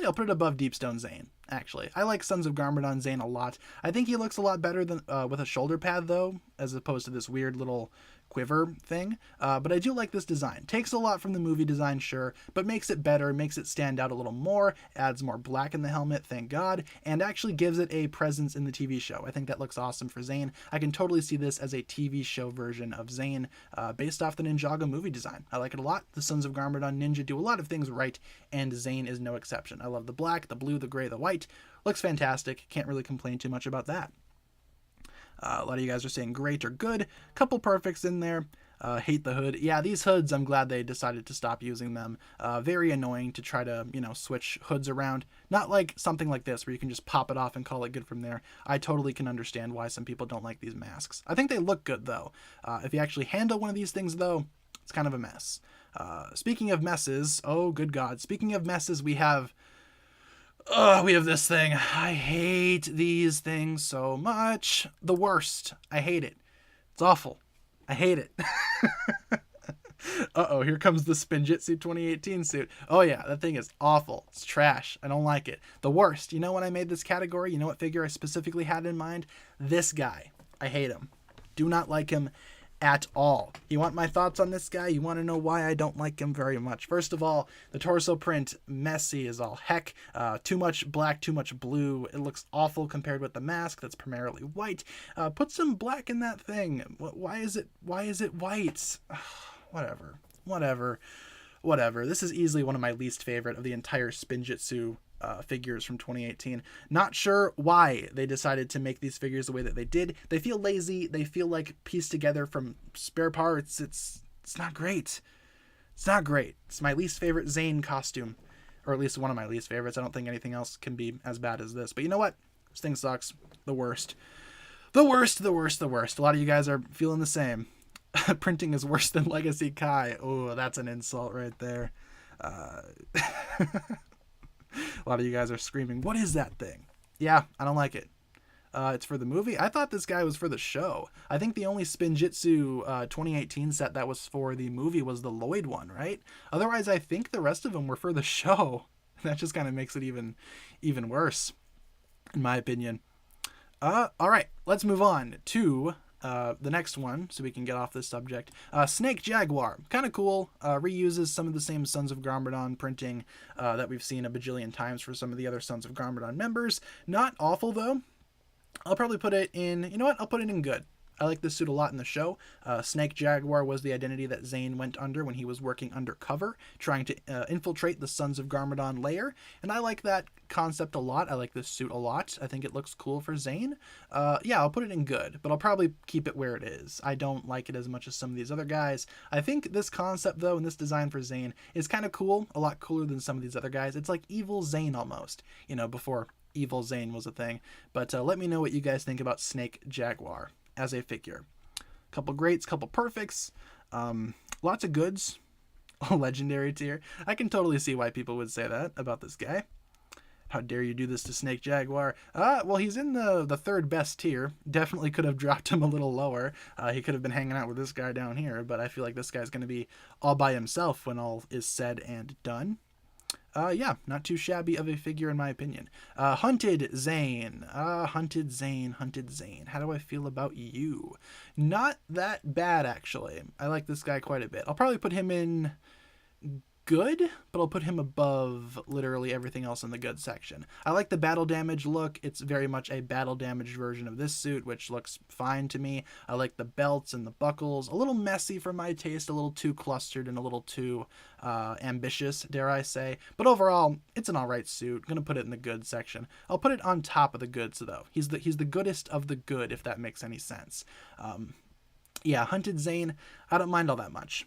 I'll put it above Deepstone Zane. Actually, I like Sons of Garmadon Zane a lot. I think he looks a lot better than with a shoulder pad though, as opposed to this weird little quiver thing, but I do like this design. Takes a lot from the movie design, sure, but makes it better, makes it stand out a little more, adds more black in the helmet, thank God, and actually gives it a presence in the TV show. I think that looks awesome for Zane. I can totally see this as a TV show version of Zane, based off the Ninjago movie design. I like it a lot. The Sons of Garmadon Ninja do a lot of things right, and Zane is no exception. I love the black, the blue, the gray, the white. Looks fantastic. Can't really complain too much about that. A lot of you guys are saying great or good. Couple perfects in there. Hate the hood. Yeah, these hoods, I'm glad they decided to stop using them. Very annoying to try to, switch hoods around. Not like something like this where you can just pop it off and call it good from there. I totally can understand why some people don't like these masks. I think they look good, though. If you actually handle one of these things, though, it's kind of a mess. Speaking of messes, oh, good God. Speaking of messes, we have this thing. I hate these things so much. The worst. I hate it. It's awful. I hate it. Uh-oh, here comes the Spinjitzu 2018 suit. Oh yeah, that thing is awful. It's trash. I don't like it. The worst. You know when I made this category? You know what figure I specifically had in mind? This guy. I hate him. Do not like him at all. You want my thoughts on this guy? You want to know why I don't like him very much? First of all, the torso print, messy as all heck. Too much black, too much blue. It looks awful compared with the mask that's primarily white. Put some black in that thing. Why is it white? Whatever. This is easily one of my least favorite of the entire Spinjitzu figures from 2018. Not sure why they decided to make these figures the way that they did. They feel lazy. They feel like pieced together from spare parts. It's not great. It's not great. It's my least favorite Zane costume, or at least one of my least favorites. I don't think anything else can be as bad as this. But you know what? This thing sucks. The worst. The worst. A lot of you guys are feeling the same. Printing is worse than Legacy Kai. Oh, that's an insult right there. A lot of you guys are screaming, what is that thing? Yeah, I don't like it. It's for the movie. I thought this guy was for the show. I think the only Spinjitzu 2018 set that was for the movie was the Lloyd one, right? Otherwise, I think the rest of them were for the show. That just kind of makes it even worse, in my opinion. All right, let's move on to the next one, so we can get off this subject. Snake Jaguar, kind of cool. Reuses some of the same Sons of Garmadon printing that we've seen a bajillion times for some of the other Sons of Garmadon members. Not awful though. I'll probably put it in, you know what, I'll put it in good. I like this suit a lot in the show. Snake Jaguar was the identity that Zane went under when he was working undercover, trying to infiltrate the Sons of Garmadon lair, and I like that concept a lot. I like this suit a lot. I think it looks cool for Zane. Yeah, I'll put it in good, but I'll probably keep it where it is. I don't like it as much as some of these other guys. I think this concept, though, and this design for Zane is kind of cool, a lot cooler than some of these other guys. It's like Evil Zane almost, you know, before Evil Zane was a thing. But let me know what you guys think about Snake Jaguar as a figure. Couple greats, couple perfects, lots of goods, a legendary tier. I can totally see why people would say that about this guy. How dare you do this to Snake Jaguar? Well, he's in the third best tier. Definitely could have dropped him a little lower. He could have been hanging out with this guy down here, but I feel like this guy's going to be all by himself when all is said and done. Yeah, not too shabby of a figure in my opinion. Hunted Zane. Hunted Zane. How do I feel about you? Not that bad, actually. I like this guy quite a bit. I'll probably put him in good, but I'll put him above literally everything else in the good section. I like the battle damage look. It's very much a battle damaged version of this suit, which looks fine to me. I like the belts and the buckles. A little messy for my taste, a little too clustered and a little too ambitious, dare I say. But overall, it's an alright suit. I'm gonna put it in the good section. I'll put it on top of the goods, though. He's the goodest of the good, if that makes any sense. Yeah, Hunted Zane, I don't mind all that much.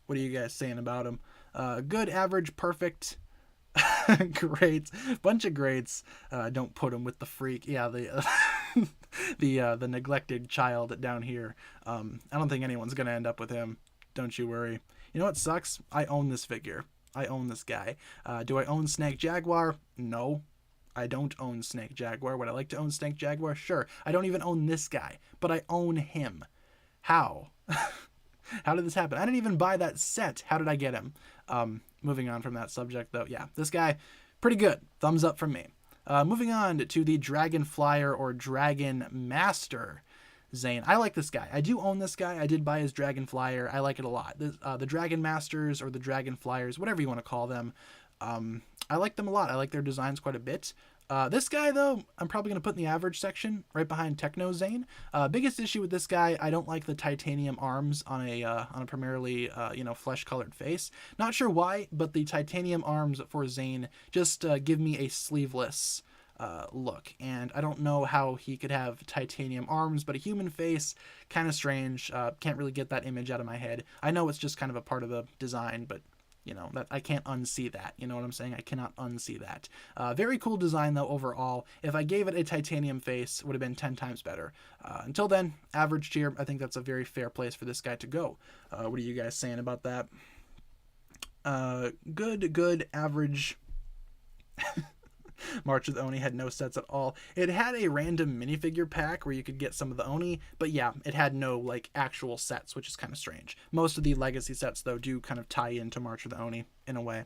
What are you guys saying about him? Good, average, perfect, great, bunch of greats. Don't put him with the freak. Yeah, the neglected child down here. I don't think anyone's gonna end up with him. Don't you worry. You know what sucks? I own this figure. I own this guy. Do I own Snake Jaguar? No. I don't own Snake Jaguar. Would I like to own Snake Jaguar? Sure. I don't even own this guy, but I own him. How? How did this happen? I didn't even buy that set. How did I get him? Moving on from that subject, though. Yeah, this guy, pretty good. Thumbs up from me. Moving on to the Dragon Flyer or Dragon Master Zane. I like this guy. I do own this guy. I did buy his Dragon Flyer. I like it a lot. The Dragon Masters or the Dragon Flyers, whatever you want to call them, I like them a lot. I like their designs quite a bit. This guy, though, I'm probably going to put in the average section, right behind Techno Zane. Biggest issue with this guy, I don't like the titanium arms on a primarily, flesh-colored face. Not sure why, but the titanium arms for Zane just give me a sleeveless look. And I don't know how he could have titanium arms, but a human face, kind of strange. Can't really get that image out of my head. I know it's just kind of a part of the design, but you know, that I can't unsee that. You know what I'm saying? I cannot unsee that. Very cool design, though, overall. If I gave it a titanium face, it would have been 10 times better. Until then, average tier. I think that's a very fair place for this guy to go. What are you guys saying about that? Good, average. March of the Oni had no sets at all. It had a random minifigure pack where you could get some of the Oni, but yeah, it had no like actual sets, which is kind of strange. Most of the legacy sets though do kind of tie into March of the Oni in a way.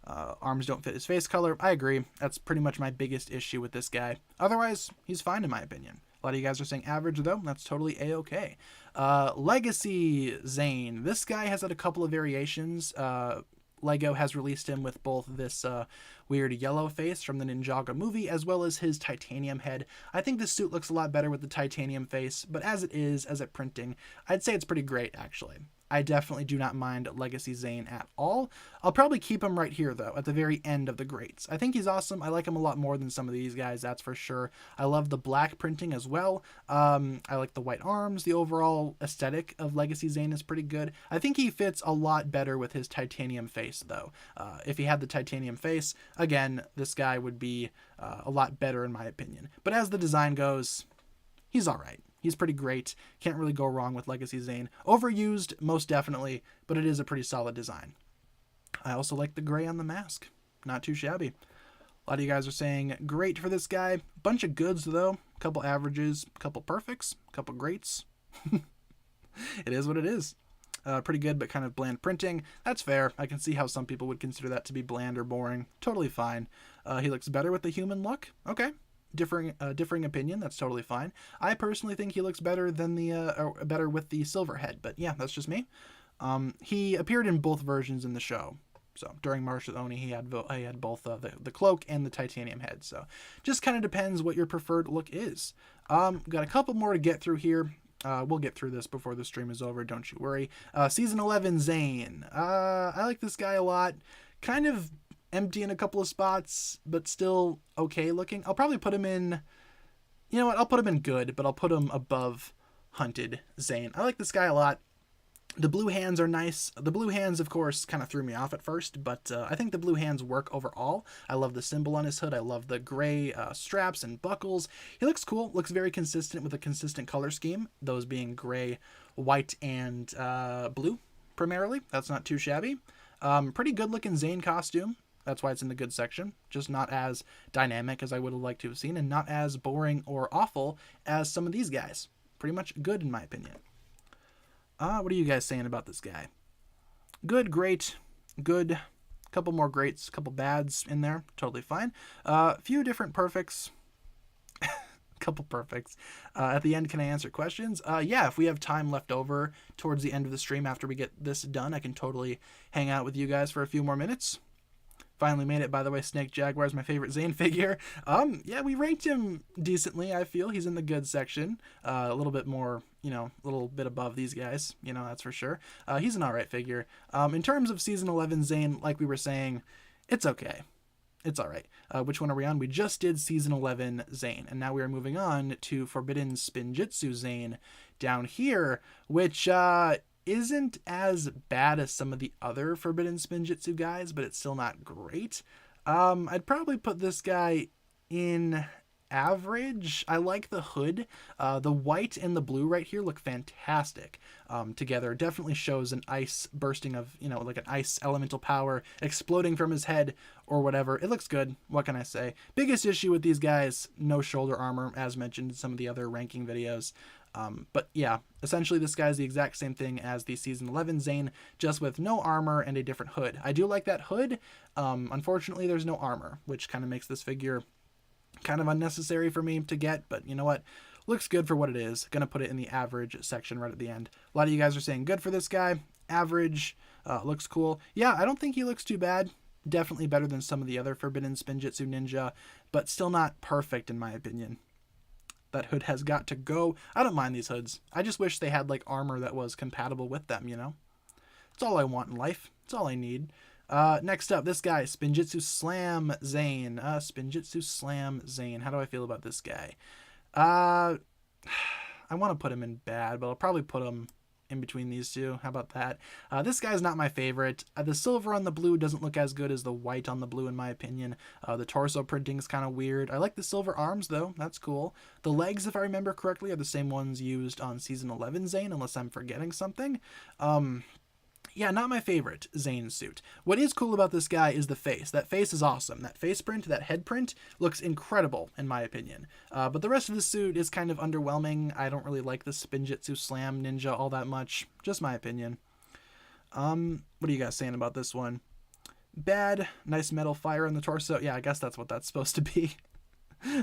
Arms don't fit his face color. I agree. That's pretty much my biggest issue with this guy. Otherwise, he's fine in my opinion. A lot of you guys are saying average though. That's totally a-okay. Legacy Zane. This guy has had a couple of variations. Lego has released him with both this weird yellow face from the Ninjago movie as well as his titanium head. I think this suit looks a lot better with the titanium face, but as it is, as a printing, I'd say it's pretty great actually. I definitely do not mind Legacy Zane at all. I'll probably keep him right here, though, at the very end of the greats. I think he's awesome. I like him a lot more than some of these guys, that's for sure. I love the black printing as well. I like the white arms. The overall aesthetic of Legacy Zane is pretty good. I think he fits a lot better with his titanium face, though. If he had the titanium face, again, this guy would be a lot better in my opinion. But as the design goes, he's all right. He's pretty great. Can't really go wrong with Legacy Zane. Overused, most definitely, but it is a pretty solid design. I also like the gray on the mask. Not too shabby. A lot of you guys are saying great for this guy. Bunch of goods, though. Couple averages, couple perfects, couple greats. It is what it is. Pretty good, but kind of bland printing. That's fair. I can see how some people would consider that to be bland or boring. Totally fine. He looks better with the human look. Okay. Differing opinion, that's totally fine. I personally think he looks better than better with the silver head, but yeah, that's just me. He appeared in both versions in the show. So during March of the Oni, he had both the cloak and the titanium head. So just kind of depends what your preferred look is. Got a couple more to get through here. We'll get through this before the stream is over, don't you worry. Season 11 Zane. I like this guy a lot. Kind of empty in a couple of spots, but still okay looking. I'll probably put him in, you know what, I'll put him in good, but I'll put him above Hunted Zane. I like this guy a lot. The blue hands are nice. The blue hands, of course, kind of threw me off at first, but I think the blue hands work overall. I love the symbol on his hood. I love the gray straps and buckles. He looks cool. Looks very consistent with a consistent color scheme, those being gray, white, and blue, primarily. That's not too shabby. Pretty good-looking Zane costume. That's why it's in the good section. Just not as dynamic as I would have liked to have seen, and not as boring or awful as some of these guys. Pretty much good, in my opinion. What are you guys saying about this guy? Good, great, good. Couple more greats, couple bads in there. Totally fine. Few different perfects. Couple perfects. At the end, can I answer questions? Yeah, if we have time left over towards the end of the stream after we get this done, I can totally hang out with you guys for a few more minutes. Finally made it, by the way. Snake Jaguar is my favorite Zane figure. Yeah, we ranked him decently, I feel. He's in the good section. A little bit more, a little bit above these guys, that's for sure. He's an alright figure. In terms of Season 11 Zane, like we were saying, it's okay. It's alright. Which one are we on? We just did Season 11 Zane, and now we are moving on to Forbidden Spinjitzu Zane down here, which, isn't as bad as some of the other Forbidden Spinjitzu guys, but it's still not great. I'd probably put this guy in average. I like the hood. The white and the blue right here look fantastic together. Definitely shows an ice bursting of, like an ice elemental power exploding from his head or whatever. It looks good. What can I say? Biggest issue with these guys, no shoulder armor, as mentioned in some of the other ranking videos. But yeah, essentially this guy's the exact same thing as the Season 11 Zane, just with no armor and a different hood. I do like that hood. Unfortunately, there's no armor, which kind of makes this figure kind of unnecessary for me to get, but you know what? Looks good for what it is. Gonna put it in the average section right at the end. A lot of you guys are saying good for this guy. Average. Looks cool. Yeah, I don't think he looks too bad. Definitely better than some of the other Forbidden Spinjitzu Ninja, but still not perfect in my opinion. That hood has got to go. I don't mind these hoods. I just wish they had like armor that was compatible with them, That's all I want in life. That's all I need. Next up, this guy, Spinjitzu Slam Zane. Spinjitzu Slam Zane. How do I feel about this guy? I want to put him in bad, but I'll probably put him in between these two. How about that? This guy's not my favorite. The silver on the blue doesn't look as good as the white on the blue in my opinion. The torso printing is kind of weird. I like the silver arms though. That's cool. The legs, if I remember correctly, are the same ones used on Season 11 Zane, unless I'm forgetting something. Yeah, not my favorite Zane suit. What is cool about this guy is the face. That face is awesome. That face print, that head print, looks incredible, in my opinion. But the rest of the suit is kind of underwhelming. I don't really like the Spinjitzu Slam Ninja all that much. Just my opinion. What are you guys saying about this one? Bad. Nice metal fire on the torso. Yeah, I guess that's what that's supposed to be.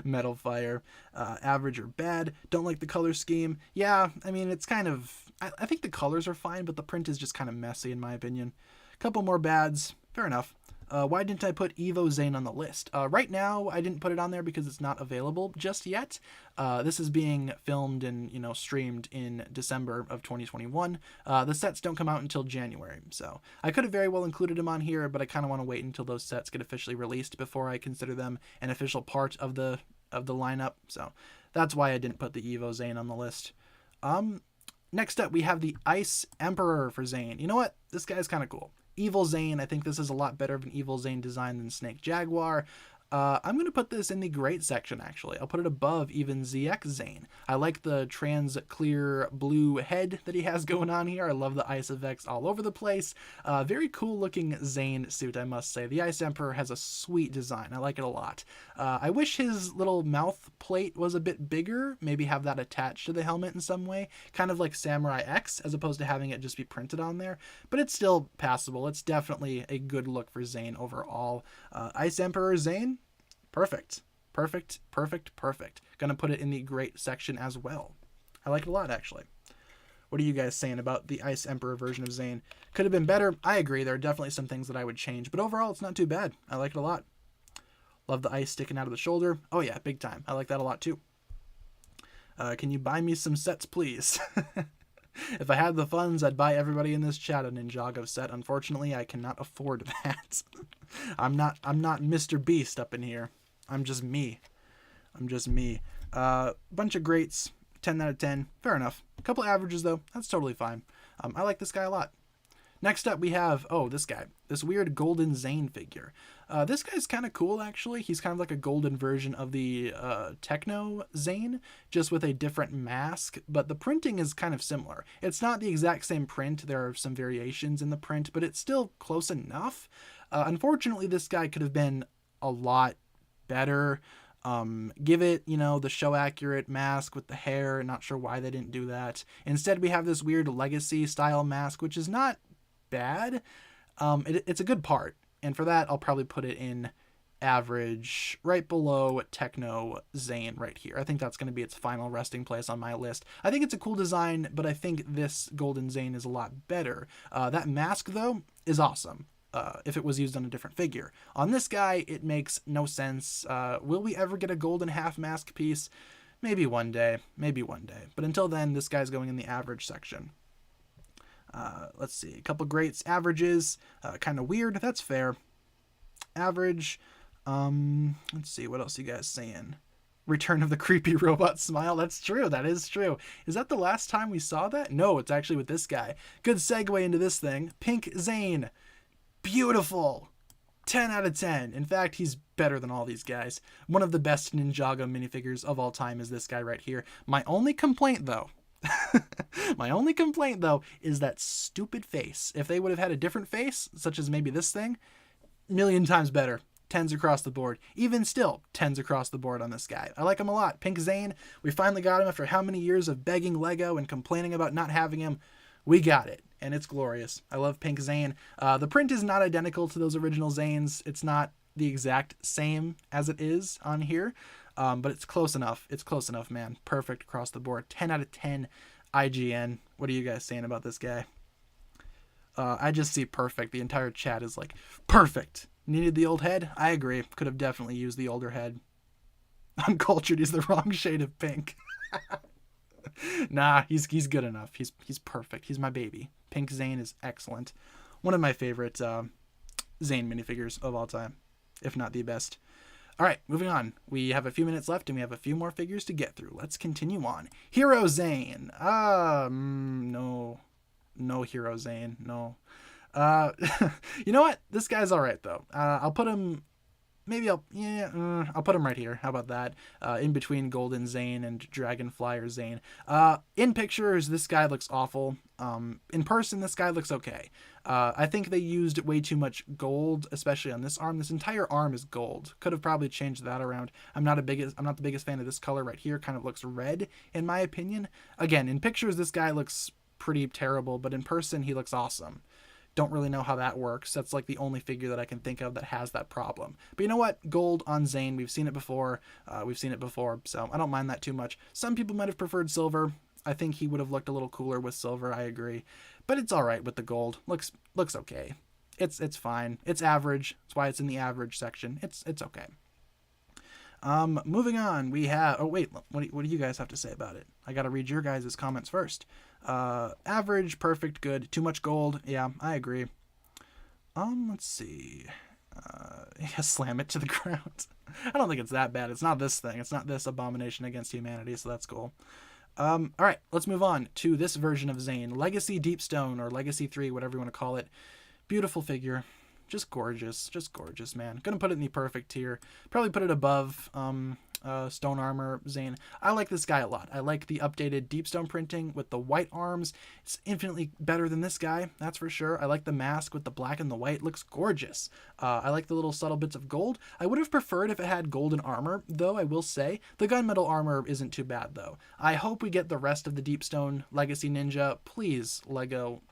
Metal fire. Average or bad. Don't like the color scheme. Yeah, I mean, it's kind of... I think the colors are fine, but the print is just kind of messy in my opinion. Couple more bads. Fair enough. Why didn't I put Evo Zane on the list? Right now, I didn't put it on there because it's not available just yet. This is being filmed and, streamed in December of 2021. The sets don't come out until January, so I could have very well included him on here, but I kind of want to wait until those sets get officially released before I consider them an official part of the lineup. So that's why I didn't put the Evo Zane on the list. Next up, we have the Ice Emperor for Zane. You know what? This guy's kind of cool. Evil Zane, I think this is a lot better of an Evil Zane design than Snake Jaguar. I'm going to put this in the great section, actually. I'll put it above even ZX Zane. I like the trans clear blue head that he has going on here. I love the ice effects all over the place. Very cool looking Zane suit, I must say. The Ice Emperor has a sweet design. I like it a lot. I wish his little mouth plate was a bit bigger. Maybe have that attached to the helmet in some way. Kind of like Samurai X, as opposed to having it just be printed on there. But it's still passable. It's definitely a good look for Zane overall. Ice Emperor Zane. Perfect. Gonna put it in the great section as well. I like it a lot, actually. What are you guys saying about the Ice Emperor version of Zane? Could have been better. I agree. There are definitely some things that I would change, but overall, it's not too bad. I like it a lot. Love the ice sticking out of the shoulder. Oh yeah, big time. I like that a lot too. Can you buy me some sets, please? If I had the funds, I'd buy everybody in this chat a Ninjago set. Unfortunately, I cannot afford that. I'm not Mr. Beast up in here. I'm just me. Bunch of greats. 10 out of 10. Fair enough. A couple averages, though. That's totally fine. I like this guy a lot. Next up, we have, this guy. This weird golden Zane figure. This guy's kind of cool, actually. He's kind of like a golden version of the Techno Zane, just with a different mask, but the printing is kind of similar. It's not the exact same print. There are some variations in the print, but it's still close enough. Unfortunately, this guy could have been a lot better. Give it, the show accurate mask with the hair. Not sure why they didn't do that. Instead, we have this weird legacy style mask, which is not bad. It's a good part. And for that, I'll probably put it in average, right below Techno Zane right here. I think that's going to be its final resting place on my list. I think it's a cool design, but I think this golden Zane is a lot better. That mask, though, is awesome. If it was used on a different figure. On this guy, it makes no sense. Will we ever get a golden half mask piece? Maybe one day. But until then, this guy's going in the average section. Let's see. A couple greats. Averages. Kind of weird. That's fair. Average. Let's see. What else you guys saying? Return of the creepy robot smile. That's true. That is true. Is that the last time we saw that? No, it's actually with this guy. Good segue into this thing. Pink Zane. Beautiful. 10 out of 10. In fact, he's better than all these guys. One of the best Ninjago minifigures of all time is this guy right here. My only complaint, though, is that stupid face. If they would have had a different face, such as maybe this thing, million times better. 10s across the board. Even still, 10s across the board on this guy. I like him a lot. Pink Zane, we finally got him after how many years of begging Lego and complaining about not having him. We got it, and it's glorious. I love Pink Zane. The print is not identical to those original Zanes. It's not the exact same as it is on here, but it's close enough. It's close enough, man. Perfect across the board. 10 out of 10 IGN. What are you guys saying about this guy? I just see perfect. The entire chat is like, perfect. Needed the old head? I agree. Could have definitely used the older head. Uncultured, he's the wrong shade of pink. Nah, he's good enough. He's perfect. He's my baby. Pink Zane is excellent. One of my favorite Zane minifigures of all time, if not the best. All right, moving on. We have a few minutes left, and we have a few more figures to get through. Let's continue on. Hero Zane. No Hero Zane. No. You know what? This guy's all right, though. I'll put him maybe I'll put him right here. How about that? In between Golden Zane and Dragonflyer Zane. In pictures, this guy looks awful. In person, this guy looks okay. I think they used way too much gold, especially on this arm. This entire arm is gold. Could have probably changed that around. I'm not the biggest fan of this color right here. Kind of looks red, in my opinion. Again, in pictures, this guy looks pretty terrible, but in person, he looks awesome. Don't really know how that works. That's like the only figure that I can think of that has that problem. But you know what? Gold on Zane. We've seen it before. So I don't mind that too much. Some people might have preferred silver. I think he would have looked a little cooler with silver. I agree. But it's all right with the gold. Looks okay. It's fine. It's average. That's why it's in the average section. It's okay. Moving on, we have... Oh, wait. What do you guys have to say about it? I got to read your guys' comments first. Average, perfect, good. Too much gold. Yeah, I agree. Let's see. Yeah, slam it to the ground. I don't think it's that bad. It's not this thing. It's not this abomination against humanity, so that's cool. All right, let's move on to this version of Zane. Legacy Deepstone, or Legacy 3, whatever you want to call it. Beautiful figure. Just gorgeous, man. Gonna put it in the perfect tier. Probably put it above Stone Armor Zane. I like this guy a lot. I like the updated Deepstone printing with the white arms. It's infinitely better than this guy, that's for sure. I like the mask with the black and the white. Looks gorgeous. I like the little subtle bits of gold. I would have preferred if it had golden armor, though I will say. The gunmetal armor isn't too bad, though. I hope we get the rest of the Deepstone Legacy Ninja. Please, LEGO.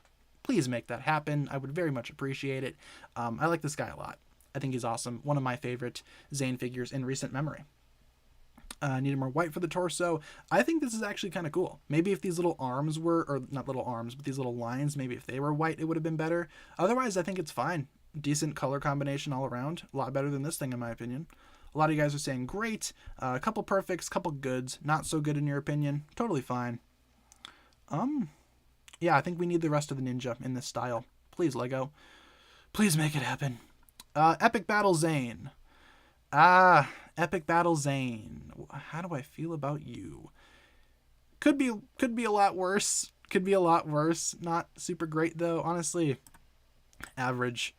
Please make that happen. I would very much appreciate it. I like this guy a lot. I think he's awesome. One of my favorite Zane figures in recent memory. Needed more white for the torso. I think this is actually kind of cool. Maybe if these little arms were, or not little arms, but these little lines, maybe if they were white, it would have been better. Otherwise, I think it's fine. Decent color combination all around. A lot better than this thing, in my opinion. A lot of you guys are saying great. A couple perfects, couple goods. Not so good in your opinion. Totally fine. Yeah, I think we need the rest of the ninja in this style. Please, LEGO. Please make it happen. Epic Battle Zane. Epic Battle Zane. How do I feel about you? Could be a lot worse. Could be a lot worse. Not super great, though. Honestly, average.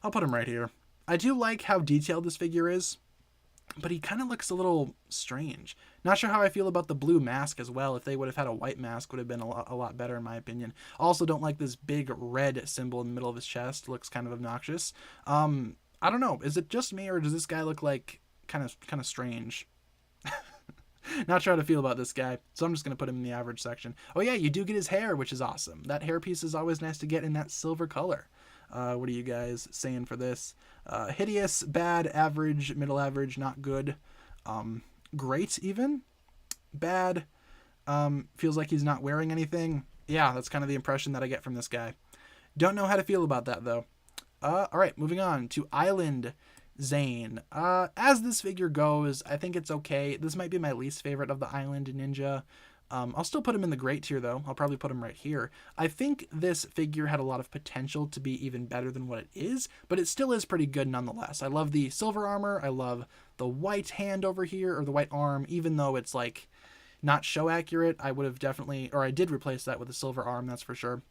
I'll put him right here. I do like how detailed this figure is, but he kind of looks a little strange. Not sure how I feel about the blue mask as well. If they would have had a white mask, would have been a lot better in my opinion. Also don't like this big red symbol in the middle of his chest. Looks kind of obnoxious. I don't know. Is it just me, or does this guy look like kind of strange? Not sure how to feel about this guy, so I'm just going to put him in the average section. Oh yeah, you do get his hair, which is awesome. That hairpiece is always nice to get in that silver color. What are you guys saying for this? Hideous, bad, average, middle average, not good. Great even. Bad. Feels like he's not wearing anything. Yeah, that's kind of the impression that I get from this guy. Don't know how to feel about that though. Alright, moving on to Island Zane. As this figure goes, I think it's okay. This might be my least favorite of the Island Ninja. I'll still put him in the great tier though. I'll probably put him right here. I think this figure had a lot of potential to be even better than what it is, but it still is pretty good nonetheless. I love the silver armor. I love the white hand over here, or the white arm, even though it's like not show accurate. I would have definitely, or I did replace that with a silver arm, that's for sure.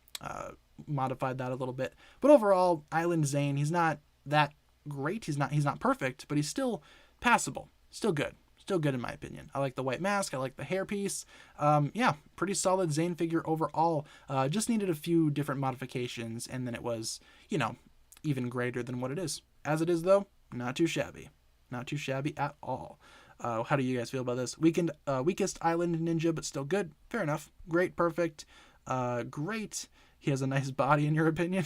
Modified that a little bit. But overall, Island Zane, he's not that great. He's not perfect, but he's still passable. Still good. Still good in my opinion. I like the white mask. I like the hairpiece. Yeah, pretty solid Zane figure overall. Just needed a few different modifications, and then it was, you know, even greater than what it is. As it is, though, not too shabby. Not too shabby at all. How do you guys feel about this? Weakest Island Ninja, but still good. Fair enough. Great, perfect. Great. He has a nice body, in your opinion.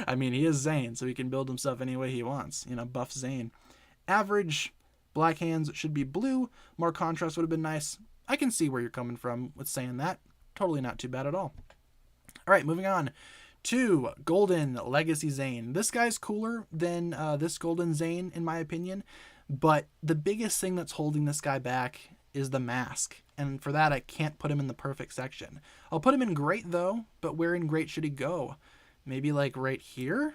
I mean, he is Zane, so he can build himself any way he wants. You know, buff Zane. Average. Black hands should be blue. More contrast would have been nice. I can see where you're coming from with saying that. Totally not too bad at all. All right, moving on to Golden Legacy Zane. This guy's cooler than this Golden Zane, in my opinion. But the biggest thing that's holding this guy back is the mask. And for that, I can't put him in the perfect section. I'll put him in great, though. But where in great should he go? Maybe like right here?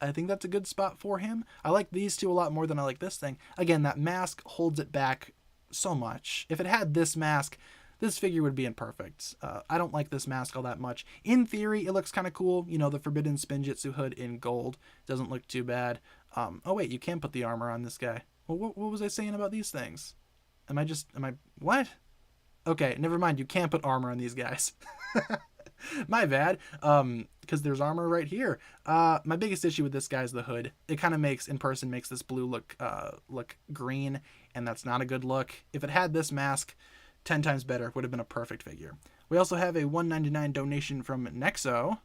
I think that's a good spot for him. I like these two a lot more than I like this thing. Again, that mask holds it back so much. If it had this mask, this figure would be imperfect. I don't like this mask all that much. In theory, it looks kind of cool. You know, the Forbidden Spinjitzu hood in gold doesn't look too bad. Oh wait, you can put the armor on this guy. Well, what was I saying about these things? What? Okay, never mind. You can't put armor on these guys. My bad. Because there's armor right here. My biggest issue with this guy is the hood. It kind of makes this blue look green, and that's not a good look. If it had this mask, 10 times better. Would have been a perfect figure. We also have a $1.99 donation from Nexo.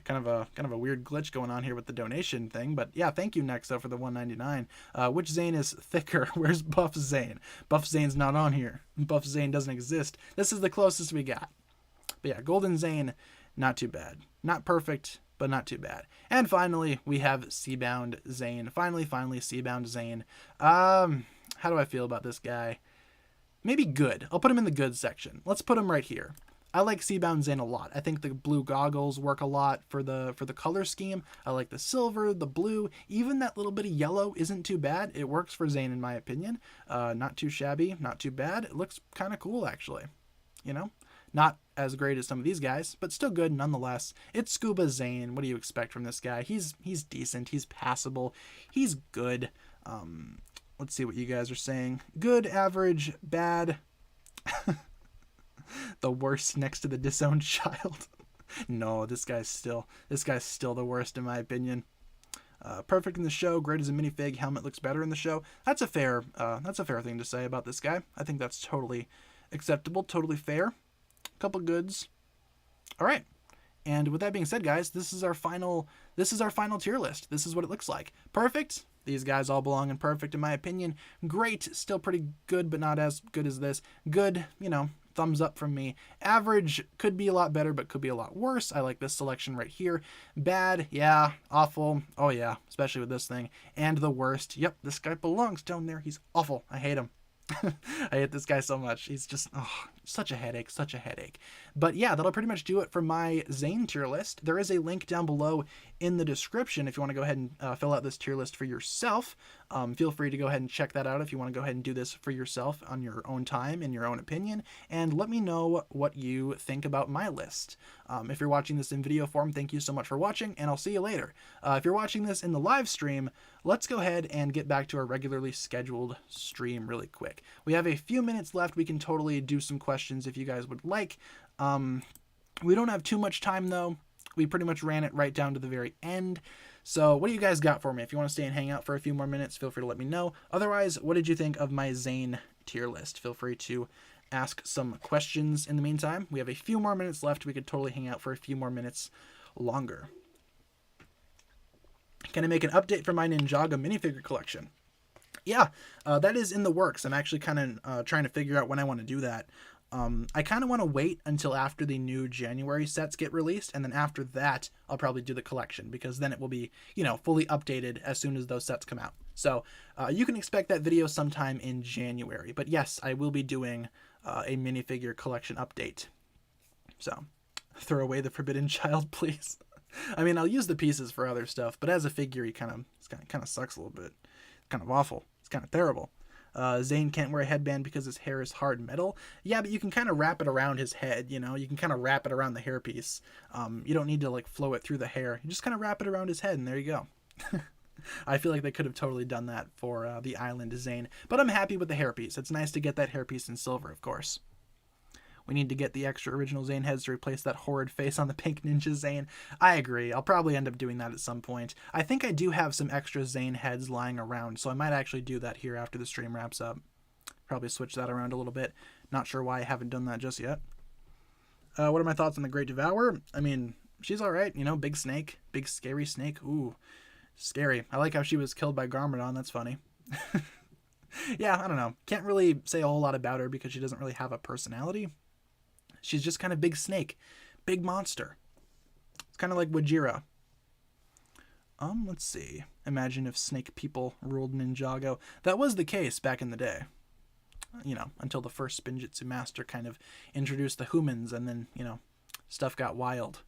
kind of a weird glitch going on here with the donation thing, but yeah, thank you Nexo for the $1.99. Which Zane is thicker? Where's Buff Zane? Buff Zane's not on here. Buff Zane doesn't exist. This is the closest we got. But yeah, Golden Zane, not too bad. Not perfect, but not too bad. And finally, we have Seabound Zane. Finally, Seabound Zane. How do I feel about this guy? Maybe good. I'll put him in the good section. Let's put him right here. I like Seabound Zane a lot. I think the blue goggles work a lot for the color scheme. I like the silver, the blue, even that little bit of yellow isn't too bad. It works for Zane in my opinion. Not too shabby, not too bad. It looks kind of cool actually. You know, not as great as some of these guys, but still good nonetheless. It's Scuba Zane. What do you expect from this guy? He's decent. He's passable. He's good. Let's see what you guys are saying. Good, average, bad. The worst next to the disowned child. No, this guy's still the worst in my opinion. Perfect in the show, great as a minifig. Helmet looks better in the show. That's a fair thing to say about this guy. I think that's totally acceptable, totally fair. Couple goods. All right. And with that being said, guys, this is our final tier list. This is what it looks like. Perfect. These guys all belong in perfect in my opinion. Great, still pretty good, but not as good as this. Good, you know, thumbs up from me. Average, could be a lot better, but could be a lot worse. I like this selection right here. Bad, yeah. Awful, oh yeah, especially with this thing. And the worst, yep, this guy belongs down there. He's awful. I hate him. I hate this guy so much. He's just such a headache, such a headache. But yeah, that'll pretty much do it for my Zane tier list. There is a link down below in the description if you want to go ahead and fill out this tier list for yourself. Feel free to go ahead and check that out if you want to go ahead and do this for yourself on your own time, in your own opinion, and let me know what you think about my list. If you're watching this in video form, thank you so much for watching, and I'll see you later. If you're watching this in the live stream, let's go ahead and get back to our regularly scheduled stream really quick. We have a few minutes left. We can totally do some questions if you guys would like. We don't have too much time though. We pretty much ran it right down to the very end. So what do you guys got for me? If you want to stay and hang out for a few more minutes, feel free to let me know. Otherwise, what did you think of my Zane tier list? Feel free to ask some questions in the meantime. We have a few more minutes left. We could totally hang out for a few more minutes longer. Can I make an update for my Ninjago minifigure collection? Yeah, that is in the works. I'm actually kind of trying to figure out when I want to do that. I kind of want to wait until after the new January sets get released, and then after that, I'll probably do the collection, because then it will be, you know, fully updated as soon as those sets come out. So you can expect that video sometime in January. But yes, I will be doing a minifigure collection update. So throw away the Forbidden Child, please. I mean, I'll use the pieces for other stuff, but as a figure, he kind of sucks a little bit. Kind of awful. It's kind of terrible. Zane can't wear a headband because his hair is hard metal. Yeah, but you can kind of wrap it around his head, you know? You can kind of wrap it around the hairpiece. You don't need to, like, flow it through the hair. You just kind of wrap it around his head, and there you go. I feel like they could have totally done that for the Island Zane. But I'm happy with the hairpiece. It's nice to get that hairpiece in silver, of course. We need to get the extra original Zane heads to replace that horrid face on the pink ninja Zane. I agree. I'll probably end up doing that at some point. I think I do have some extra Zane heads lying around, so I might actually do that here after the stream wraps up. Probably switch that around a little bit. Not sure why I haven't done that just yet. What are my thoughts on the Great Devourer? I mean, she's alright, you know, big snake. Big scary snake. Ooh, scary. I like how she was killed by Garmadon. That's funny. Yeah, I don't know. Can't really say a whole lot about her because she doesn't really have a personality. She's just kind of big snake, big monster. It's kind of like Wajira. Let's see. Imagine if snake people ruled Ninjago. That was the case back in the day. You know, until the first Spinjitzu master kind of introduced the humans, and then, you know, stuff got wild.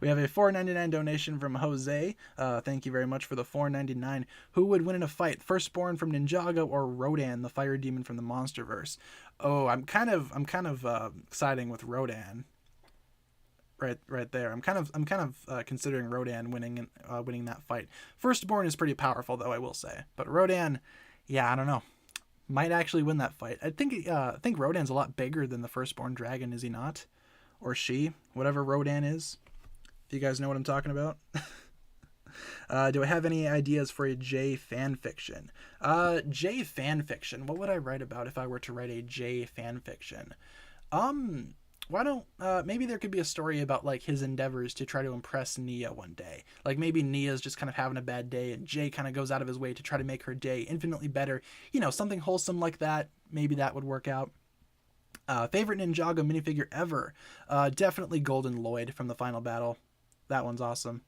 We have a $4.99 donation from Jose. Thank you very much for the $4.99. Who would win in a fight, Firstborn from Ninjago or Rodan, the fire demon from the Monsterverse? Oh, I'm kind of siding with Rodan. right there. I'm kind of considering Rodan winning that fight. Firstborn is pretty powerful though, I will say. But Rodan, yeah, I don't know. Might actually win that fight. I think Rodan's a lot bigger than the firstborn dragon, is he not? Or she, whatever Rodan is. If you guys know what I'm talking about. Do I have any ideas for a J fanfiction? J fanfiction. What would I write about if I were to write a J fanfiction? Why don't maybe there could be a story about like his endeavors to try to impress Nia one day. Like maybe Nia's just kind of having a bad day and Jay kind of goes out of his way to try to make her day infinitely better. You know, something wholesome like that. Maybe that would work out. Favorite Ninjago minifigure ever? Definitely Golden Lloyd from the final battle. That one's awesome.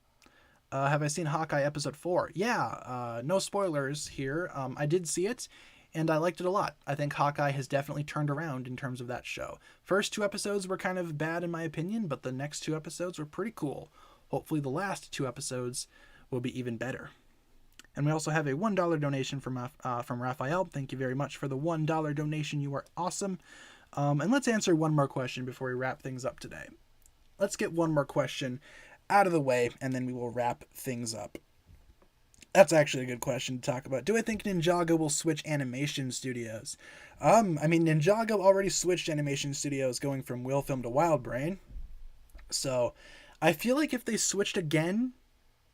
Have I seen Hawkeye episode 4? Yeah, no spoilers here. I did see it, and I liked it a lot. I think Hawkeye has definitely turned around in terms of that show. First 2 episodes were kind of bad in my opinion, but the next 2 episodes were pretty cool. Hopefully the last 2 episodes will be even better. And we also have a $1 donation from Raphael. Thank you very much for the $1 donation. You are awesome. And let's answer one more question before we wrap things up today. Let's get one more question out of the way, and then we will wrap things up. That's actually a good question to talk about. Do I think Ninjago will switch animation studios? I mean, Ninjago already switched animation studios going from Willfilm to WildBrain. So I feel like if they switched again,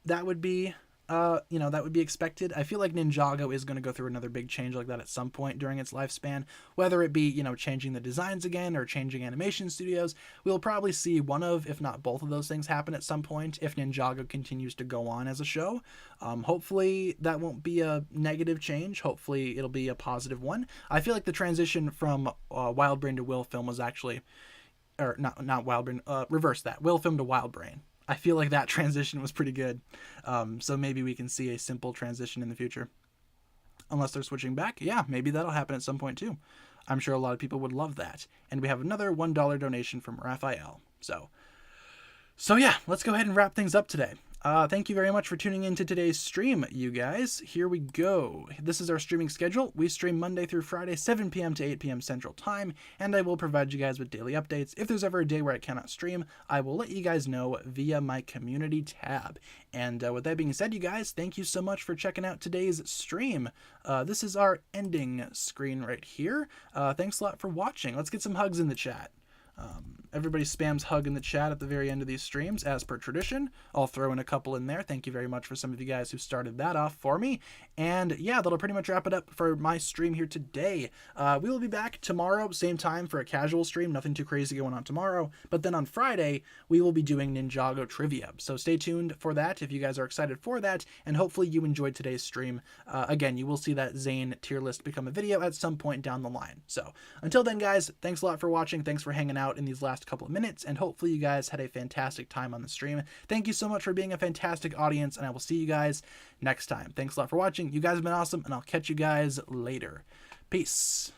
that would be that would be expected. I feel like Ninjago is going to go through another big change like that at some point during its lifespan, whether it be, changing the designs again or changing animation studios. We'll probably see one of, if not both of those things happen at some point if Ninjago continues to go on as a show. Hopefully that won't be a negative change. Hopefully it'll be a positive one. I feel like the transition from WildBrain to Willfilm was actually, or not WildBrain, reverse that, Willfilm to WildBrain. I feel like that transition was pretty good. So maybe we can see a simple transition in the future. Unless they're switching back. Yeah, maybe that'll happen at some point too. I'm sure a lot of people would love that. And we have another $1 donation from Raphael. So yeah, let's go ahead and wrap things up today. Thank you very much for tuning in to today's stream, you guys. Here we go. This is our streaming schedule. We stream Monday through Friday, 7 p.m. to 8 p.m. Central Time, and I will provide you guys with daily updates. If there's ever a day where I cannot stream, I will let you guys know via my community tab. And with that being said, you guys, thank you so much for checking out today's stream. This is our ending screen right here. Thanks a lot for watching. Let's get some hugs in the chat. Everybody spams hug in the chat at the very end of these streams, as per tradition. I'll throw in a couple in there. Thank you very much for some of you guys who started that off for me. And yeah, that'll pretty much wrap it up for my stream here today. We will be back tomorrow, same time, for a casual stream. Nothing too crazy going on tomorrow. But then on Friday, we will be doing Ninjago trivia. So stay tuned for that if you guys are excited for that. And hopefully you enjoyed today's stream. Again, you will see that Zane tier list become a video at some point down the line. So until then, guys, thanks a lot for watching. Thanks for hanging out in these last couple of minutes, and hopefully you guys had a fantastic time on the stream. Thank you so much for being a fantastic audience, and I will see you guys next time. Thanks a lot for watching. You guys have been awesome, and I'll catch you guys later. Peace.